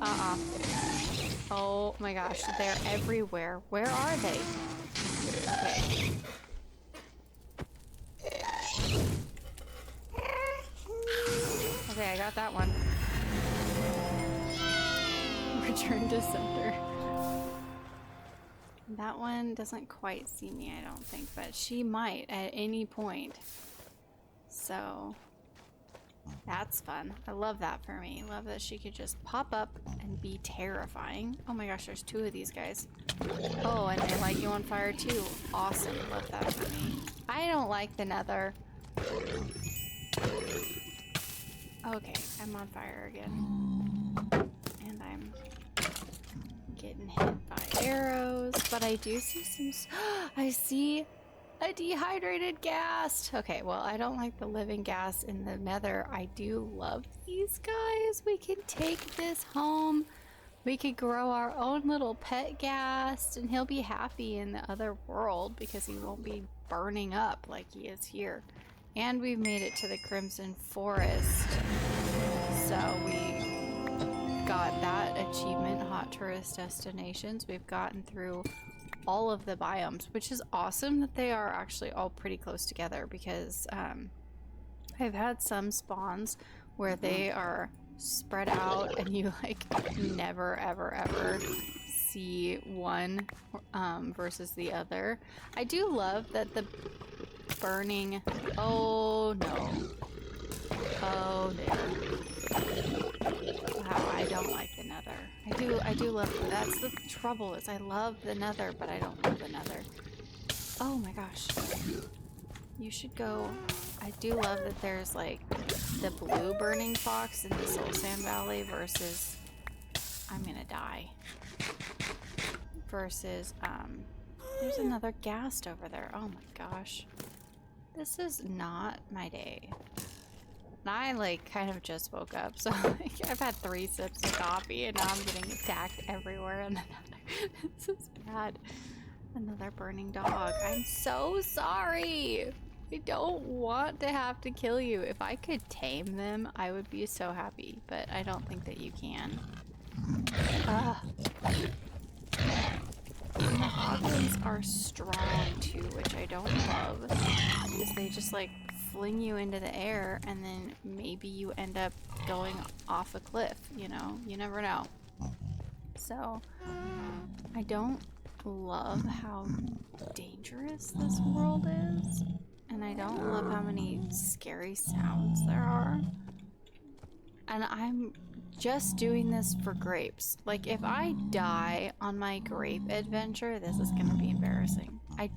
S1: Oh my gosh, they're everywhere. Where are they? Okay. Okay, I got that one. Return to center. That one doesn't quite see me, I don't think, but she might at any point. So that's fun. I love that for me. Love that she could just pop up and be terrifying. Oh my gosh, there's two of these guys. Oh, and they light you on fire too. Awesome. Love that for me. I don't like the Nether. Okay, I'm on fire again. And I'm getting hit by arrows, but I do see some... I see a dehydrated ghast. Okay, well, I don't like the living ghast in the Nether. I do love these guys. We can take this home. We could grow our own little pet ghast, and he'll be happy in the other world because he won't be burning up like he is here. And we've made it to the Crimson Forest. So we got that achievement, Hot Tourist Destinations. We've gotten through all of the biomes, which is awesome that they are actually all pretty close together because I've had some spawns where they are spread out and you like never ever see one versus the other. I do love that the burning... Oh no. Oh there. Wow, I don't like the Nether. I do love... That's the trouble, is I love the Nether, but I don't love the Nether. Oh my gosh. You should go... I do love that there's like the blue burning fox in the Soul Sand Valley versus... I'm gonna die. Versus, there's another ghast over there. Oh my gosh. This is not my day. And I like kind of just woke up, so like, I've had 3 sips of coffee and now I'm getting attacked everywhere and this is bad. Another burning dog. I'm so sorry. I don't want to have to kill you. If I could tame them, I would be so happy, but I don't think that you can. And the hoglins are strong too, which I don't love, because they just like fling you into the air and then maybe you end up going off a cliff, you know? You never know. So, I don't love how dangerous this world is, and I don't love how many scary sounds there are. And I'm just doing this for grapes. Like, if I die on my grape adventure, this is gonna be embarrassing. I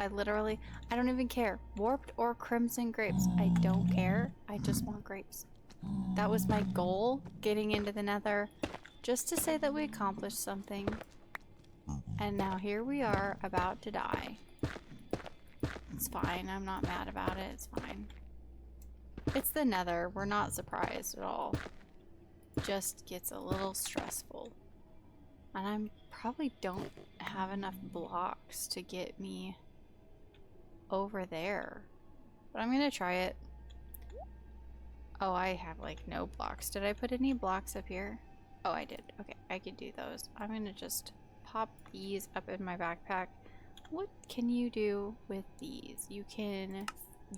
S1: literally, I don't even care. Warped or crimson grapes, I don't care. I just want grapes. That was my goal, getting into the Nether, just to say that we accomplished something. And now here we are, about to die. It's fine, I'm not mad about it, it's fine. It's the Nether, we're not surprised at all. Just gets a little stressful. And I probably don't have enough blocks to get me over there. But I'm gonna try it. Oh, I have like no blocks. Did I put any blocks up here? Oh, I did. Okay, I could do those. I'm gonna just pop these up in my backpack. What can you do with these? You can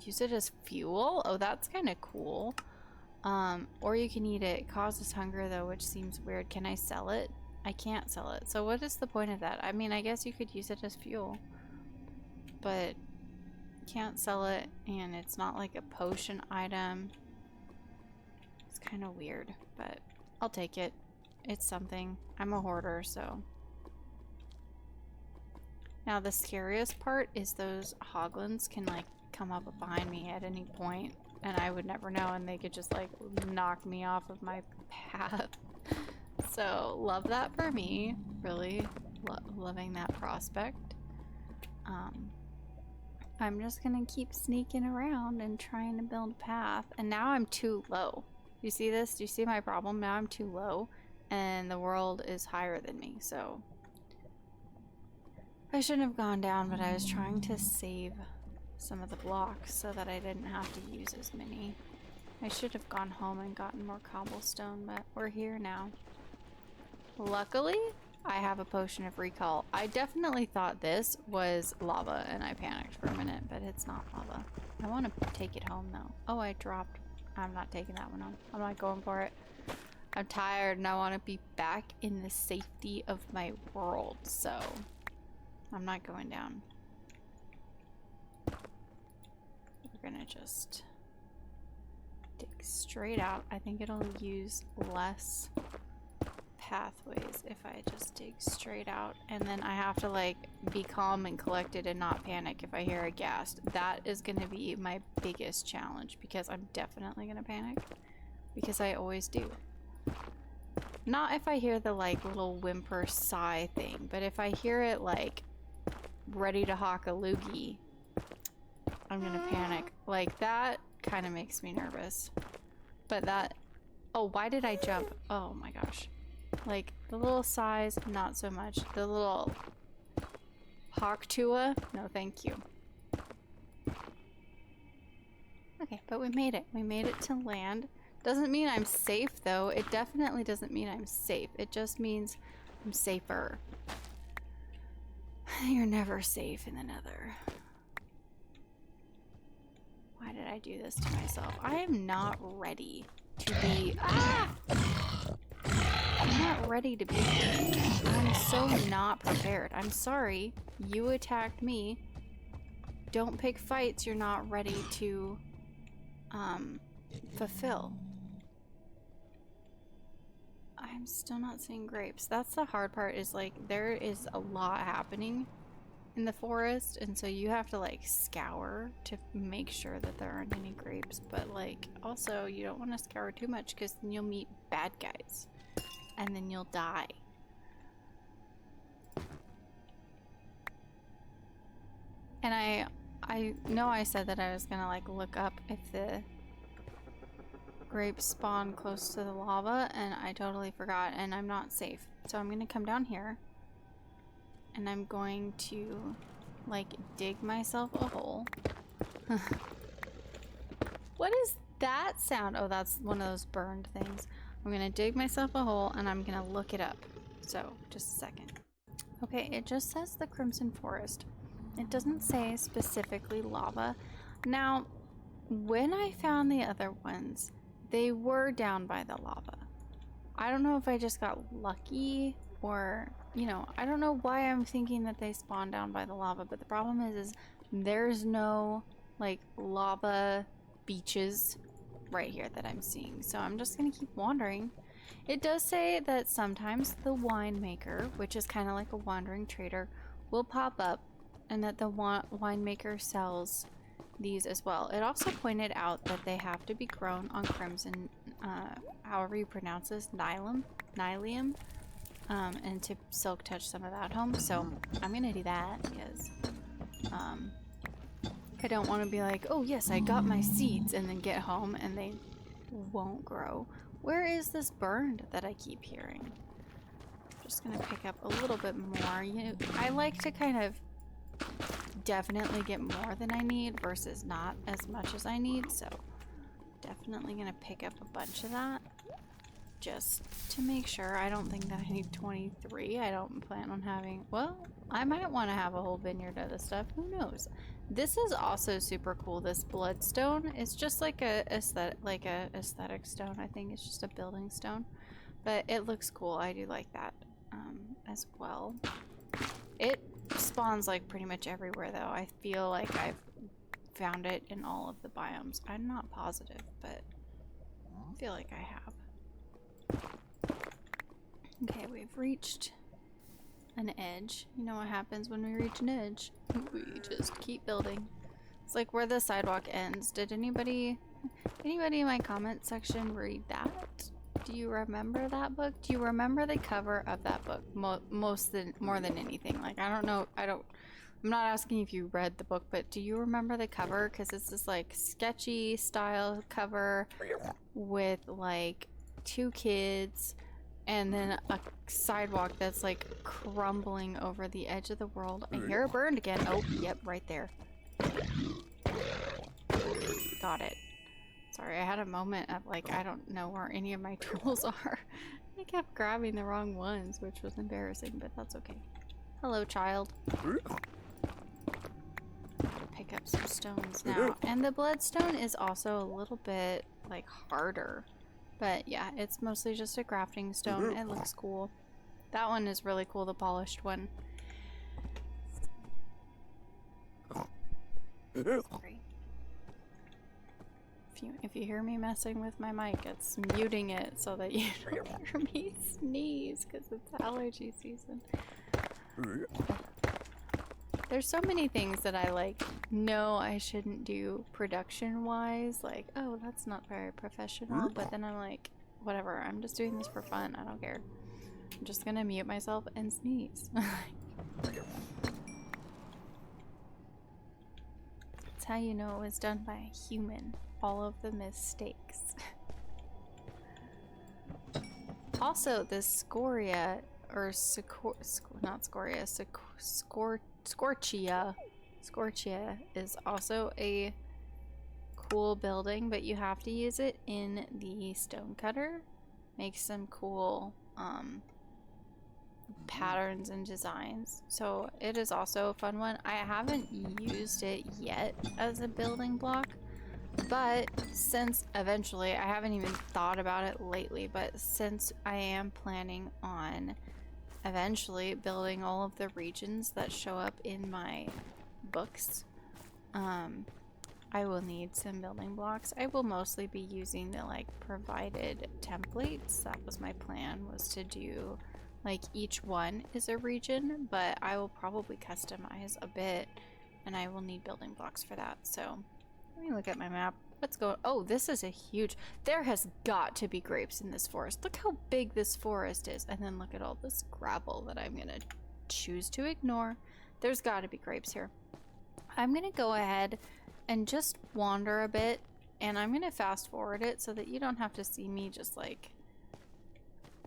S1: use it as fuel. Oh, that's kind of cool. Or you can eat it. It causes hunger though, which seems weird. Can I sell it? I can't sell it. So what is the point of that? I mean, I guess you could use it as fuel, but can't sell it, and it's not like a potion item. It's kind of weird, but I'll take it. It's something. I'm a hoarder, so. Now the scariest part is those hoglins can like come up behind me at any point, and I would never know, and they could just like knock me off of my path. So love that for me. Really loving that prospect. I'm just gonna keep sneaking around and trying to build a path, and now I'm too low. You see this? Do you see my problem? Now I'm too low and the world is higher than me, so I shouldn't have gone down, but I was trying to save some of the blocks so that I didn't have to use as many. I should have gone home and gotten more cobblestone, but we're here now. Luckily, I have a potion of recall. I definitely thought this was lava and I panicked for a minute, but it's not lava. I want to take it home though. Oh, I dropped. I'm not taking that one home. I'm not going for it. I'm tired and I want to be back in the safety of my world, so I'm not going down. We're gonna just dig straight out. I think it'll use less pathways if I just dig straight out, and then I have to like be calm and collected and not panic if I hear a ghast. That is gonna be my biggest challenge because I'm definitely gonna panic because I always do. Not if I hear the like little whimper sigh thing, but if I hear it like ready to hawk a loogie, I'm gonna panic. Like that kind of makes me nervous. But that, oh, why did I jump? Oh my gosh. Like the little sighs, not so much. The little hawk tua, no thank you. Okay, but we made it. We made it to land. Doesn't mean I'm safe though. It definitely doesn't mean I'm safe. It just means I'm safer. You're never safe in the Nether. Why did I do this to myself? I am not ready to be... Ah! I'm not ready to be... I'm so not prepared. I'm sorry. You attacked me. Don't pick fights you're not ready to fulfill. I'm still not seeing grapes. That's the hard part, is like there is a lot happening in the forest, and so you have to like scour to make sure that there aren't any grapes, but like also you don't want to scour too much because then you'll meet bad guys and then you'll die. And I know I said that I was gonna like look up if the grapes spawn close to the lava, and I totally forgot, and I'm not safe. So I'm gonna come down here and I'm going to like dig myself a hole. What is that sound? Oh, that's one of those burned things. I'm gonna dig myself a hole and I'm gonna look it up. So just a second. Okay, it just says the Crimson Forest. It doesn't say specifically lava. Now, when I found the other ones, they were down by the lava. I don't know if I just got lucky or, you know, I don't know why I'm thinking that they spawn down by the lava, but the problem is there's no like lava beaches right here that I'm seeing. So I'm just gonna keep wandering. It does say that sometimes the winemaker, which is kind of like a wandering trader, will pop up, and that the winemaker sells these as well. It also pointed out that they have to be grown on crimson, however you pronounce this, nylium, and to silk touch some of that home. So I'm gonna do that because I don't want to be like, oh yes, I got my seeds, and then get home and they won't grow. Where is this burned that I keep hearing? I'm just gonna pick up a little bit more. You know, I like to kind of definitely get more than I need versus not as much as I need, so definitely gonna pick up a bunch of that just to make sure. I don't think that I need 23. I don't plan on having, well, I might want to have a whole vineyard of this stuff, who knows. This is also super cool. This bloodstone is just like a aesthetic stone. I think it's just a building stone, but it looks cool. I do like that as well. It spawns like pretty much everywhere though. I feel like I've found it in all of the biomes. I'm not positive, but I feel like I have. Okay, we've reached an edge. You know what happens when we reach an edge? We just keep building. It's like where the sidewalk ends. Did anybody in my comment section read that? Do you remember that book? Do you remember the cover of that book more than anything? Like, I don't know. I'm not asking if you read the book, but do you remember the cover? Because it's this like sketchy style cover with like 2 kids and then a sidewalk that's like crumbling over the edge of the world. I hear it burned again. Oh, yep, right there. Got it. Sorry, I had a moment of like, I don't know where any of my tools are. I kept grabbing the wrong ones, which was embarrassing, but that's okay. Hello, child. Pick up some stones now. And the bloodstone is also a little bit like harder. But yeah, it's mostly just a crafting stone. It looks cool. That one is really cool, the polished one. Sorry. If you hear me messing with my mic, it's muting it so that you don't hear me sneeze because it's allergy season. There's so many things that I like know I shouldn't do production wise, like, oh, that's not very professional, but then I'm like, whatever, I'm just doing this for fun, I don't care. I'm just gonna mute myself and sneeze. That's how you know it was done by a human. All of the mistakes. Also, this scoria, or not scoria, Scorchia is also a cool building, but you have to use it in the stonecutter. Makes some cool patterns and designs. So it is also a fun one. I haven't used it yet as a building block, but since eventually, I haven't even thought about it lately, but since I am planning on eventually building all of the regions that show up in my books, I will need some building blocks. I will mostly be using the like provided templates. That was my plan, was to do like each one is a region, but I will probably customize a bit and I will need building blocks for that. So let me look at my map. Let's go. Oh, this is a huge, there has got to be grapes in this forest. Look how big this forest is. And then look at all this gravel that I'm gonna choose to ignore. There's got to be grapes here. I'm gonna go ahead and just wander a bit, and I'm gonna fast forward it so that you don't have to see me just like,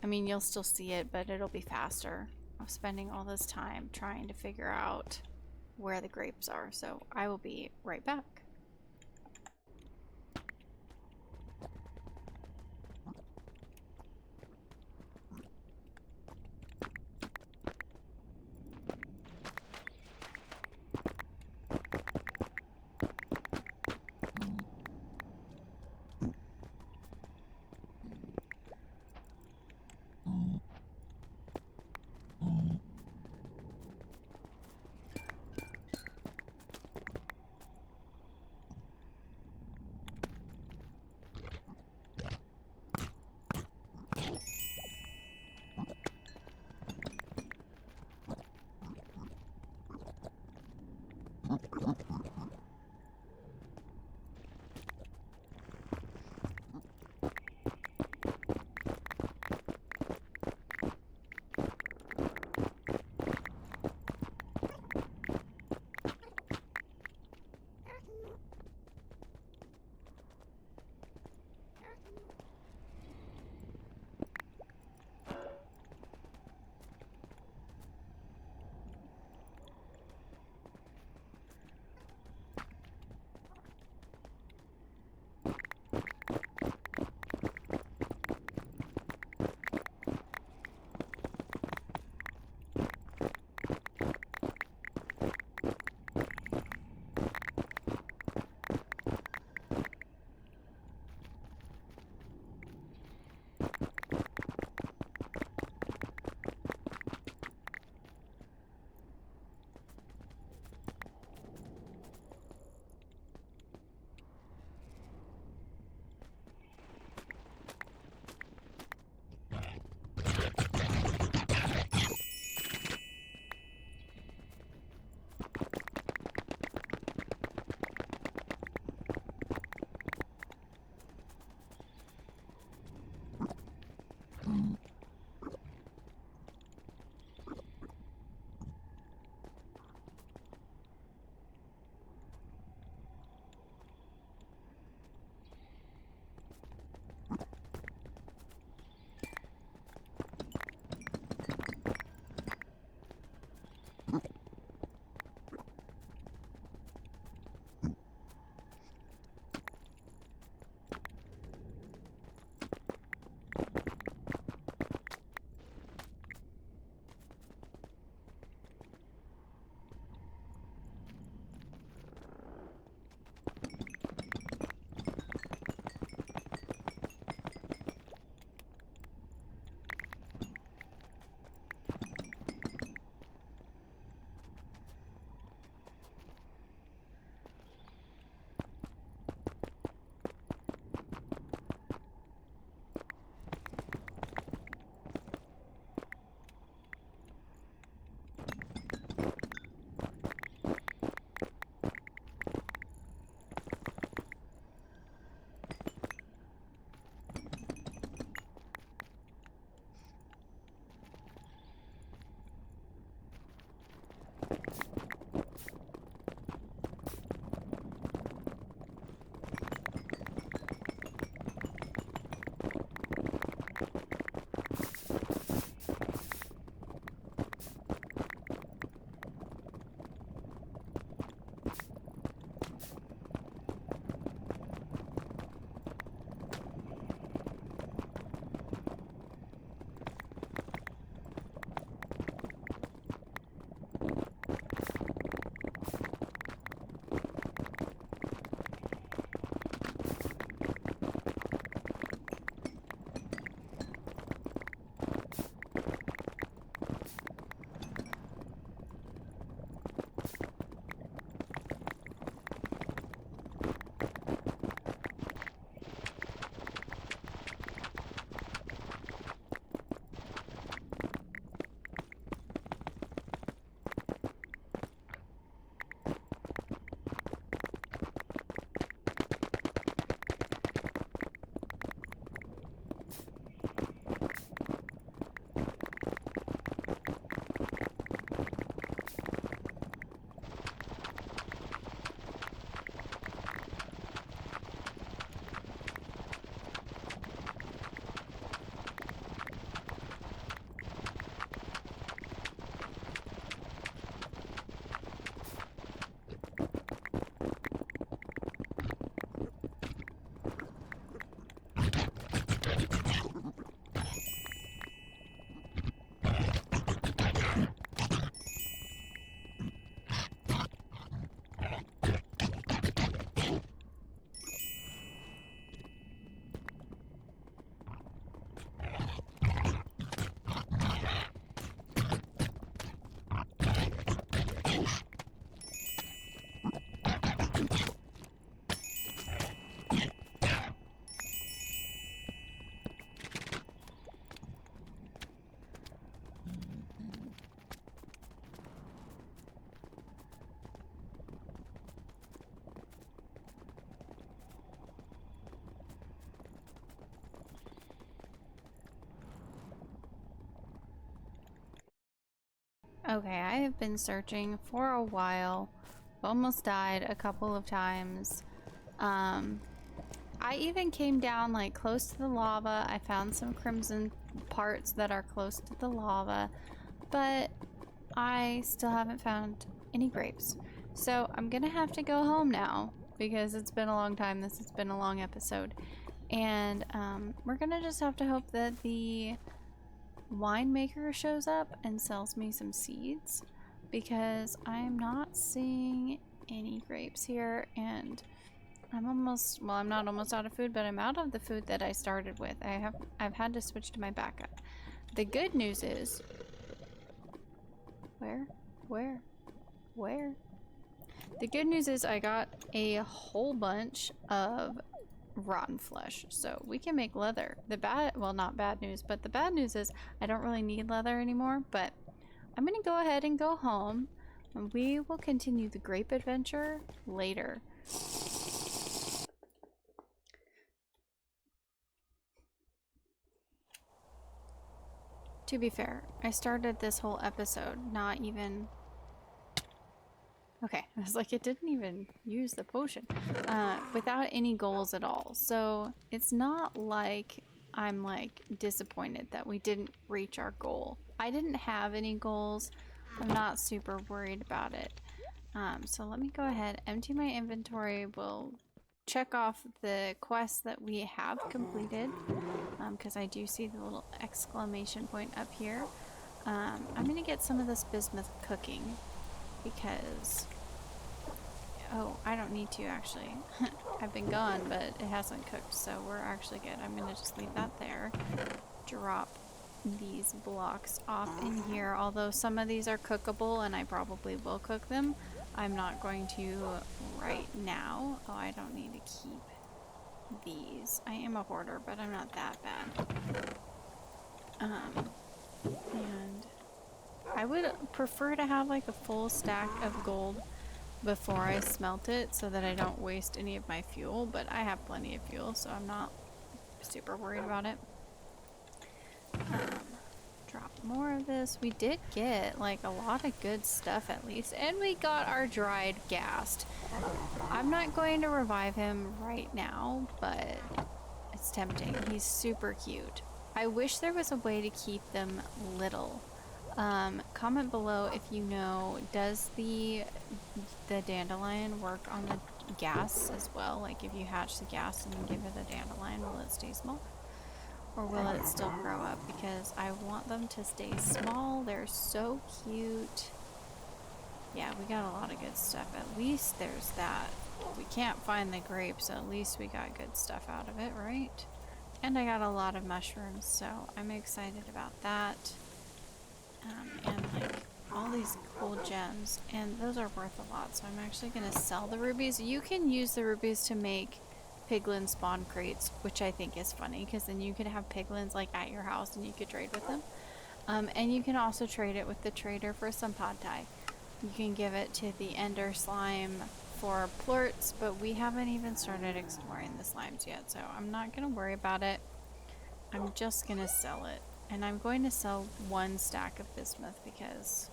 S1: I mean, you'll still see it, but it'll be faster. I'm spending all this time trying to figure out where the grapes are, so I will be right back. Okay, I have been searching for a while. Almost died a couple of times. I even came down like close to the lava. I found some crimson parts that are close to the lava, but I still haven't found any grapes. So I'm gonna have to go home now because it's been a long time. This has been a long episode. And we're gonna just have to hope that the winemaker shows up and sells me some seeds because I'm not seeing any grapes here, and I'm almost, well, I'm not almost out of food, but I'm out of the food that I started with. I've had to switch to my backup. The good news is, where? The good news is I got a whole bunch of rotten flesh, so we can make leather. The bad, well, not bad news, but the bad news is I don't really need leather anymore, but I'm gonna go ahead and go home, and we will continue the grape adventure later. To be fair, I started this whole episode not even... Okay, I was like, it didn't even use the potion. Without any goals at all. So it's not like I'm like disappointed that we didn't reach our goal. I didn't have any goals. I'm not super worried about it. So let me go ahead, empty my inventory. We'll check off the quests that we have completed. Because I do see the little exclamation point up here. I'm gonna get some of this bismuth cooking because, oh, I don't need to actually. I've been gone, but it hasn't cooked, so we're actually good. I'm gonna just leave that there. Drop these blocks off in here, although some of these are cookable and I probably will cook them. I'm not going to right now. Oh, I don't need to keep these. I am a hoarder, but I'm not that bad. And I would prefer to have like a full stack of gold before I smelt it so that I don't waste any of my fuel, but I have plenty of fuel, so I'm not super worried about it. Drop more of this. We did get like a lot of good stuff at least, and we got our dried ghast. I'm not going to revive him right now, but it's tempting. He's super cute. I wish there was a way to keep them little. Comment below if you know, does the dandelion work on the ghast as well? Like if you hatch the ghast and then give it a dandelion, will it stay small? Or will it still grow up? Because I want them to stay small. They're so cute. Yeah, we got a lot of good stuff. At least there's that. We can't find the grapes. At least we got good stuff out of it, right? And I got a lot of mushrooms, so I'm excited about that. And like all these cool gems. And those are worth a lot, so I'm actually going to sell the rubies. You can use the rubies to make piglin spawn crates, which I think is funny because then you could have piglins like at your house and you could trade with them. And you can also trade it with the trader for some pad thai. You can give it to the ender slime for plorts, but we haven't even started exploring the slimes yet, so I'm not going to worry about it. I'm just going to sell it. And I'm going to sell one stack of bismuth because,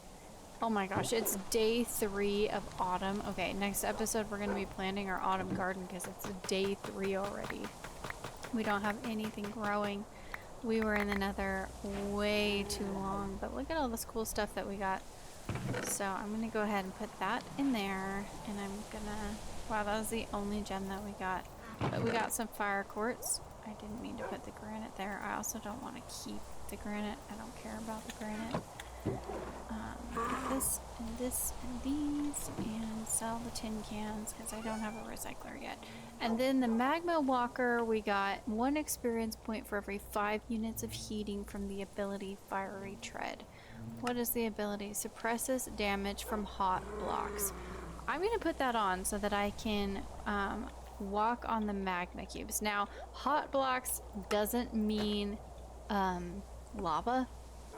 S1: oh my gosh, it's day 3 of autumn. Okay, next episode we're going to be planting our autumn garden because it's day 3 already. We don't have anything growing. We were in the Nether way too long, but look at all this cool stuff that we got. So I'm going to go ahead and put that in there, and I'm going to, wow, that was the only gem that we got. But we got some fire quartz. I didn't mean to put the granite there. I also don't want to keep the granite. I don't care about the granite. This and this and these, and sell the tin cans because I don't have a recycler yet. And then the magma walker, we got 1 experience point for every 5 units of heating from the ability Fiery Tread. What is the ability? Suppresses damage from hot blocks. I'm going to put that on so that I can walk on the magma cubes. Now, hot blocks doesn't mean lava.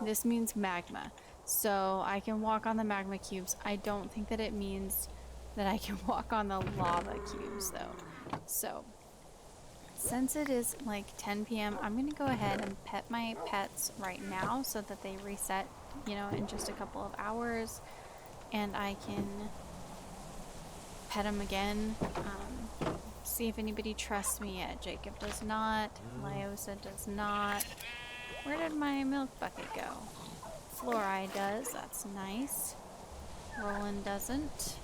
S1: This means magma. So I can walk on the magma cubes. I don't think that it means that I can walk on the lava cubes though. So since it is like 10 p.m., I'm gonna go ahead and pet my pets right now so that they reset, you know, in just a couple of hours, and I can pet them again. See if anybody trusts me yet. Jacob does not. Lyosa does not. Where did my milk bucket go? Fluoride does. That's nice. Roland doesn't.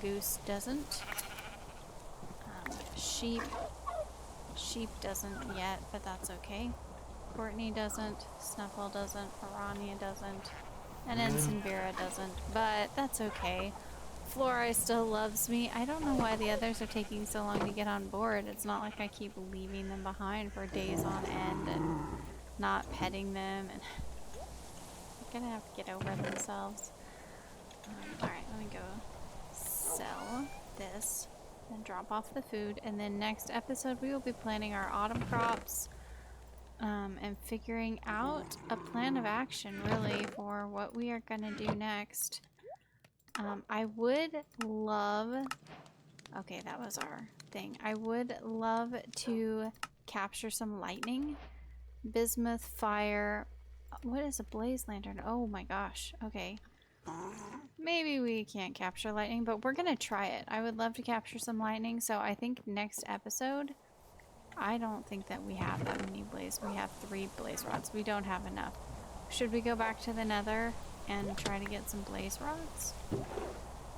S1: Goose doesn't. Sheep. Sheep doesn't yet, but that's okay. Courtney doesn't. Snuffle doesn't. Arania doesn't. And Ensign Vera doesn't, but that's okay. Flora still loves me. I don't know why the others are taking so long to get on board. It's not like I keep leaving them behind for days on end and not petting them, and they're gonna have to get over themselves. Alright, let me go sell this and drop off the food, and then next episode we will be planning our autumn crops and figuring out a plan of action really for what we are gonna do next. I would love... Okay, that was our thing. I would love to capture some lightning. Bismuth, fire... What is a blaze lantern? Oh my gosh. Okay. Maybe we can't capture lightning, but we're gonna try it. I would love to capture some lightning, so I think next episode... I don't think that we have that many blaze. We have 3 blaze rods. We don't have enough. Should we go back to the Nether and try to get some blaze rods?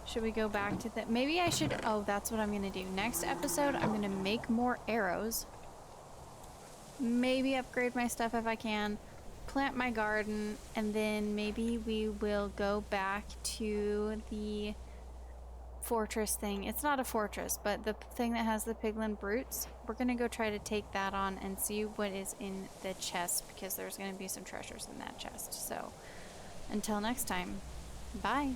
S1: Should we go back to the... Maybe I should... Oh, that's what I'm going to do. Next episode, I'm going to make more arrows. Maybe upgrade my stuff if I can. Plant my garden. And then maybe we will go back to the fortress thing. It's not a fortress, but the thing that has the piglin brutes. We're going to go try to take that on and see what is in the chest, because there's going to be some treasures in that chest. So, until next time, bye.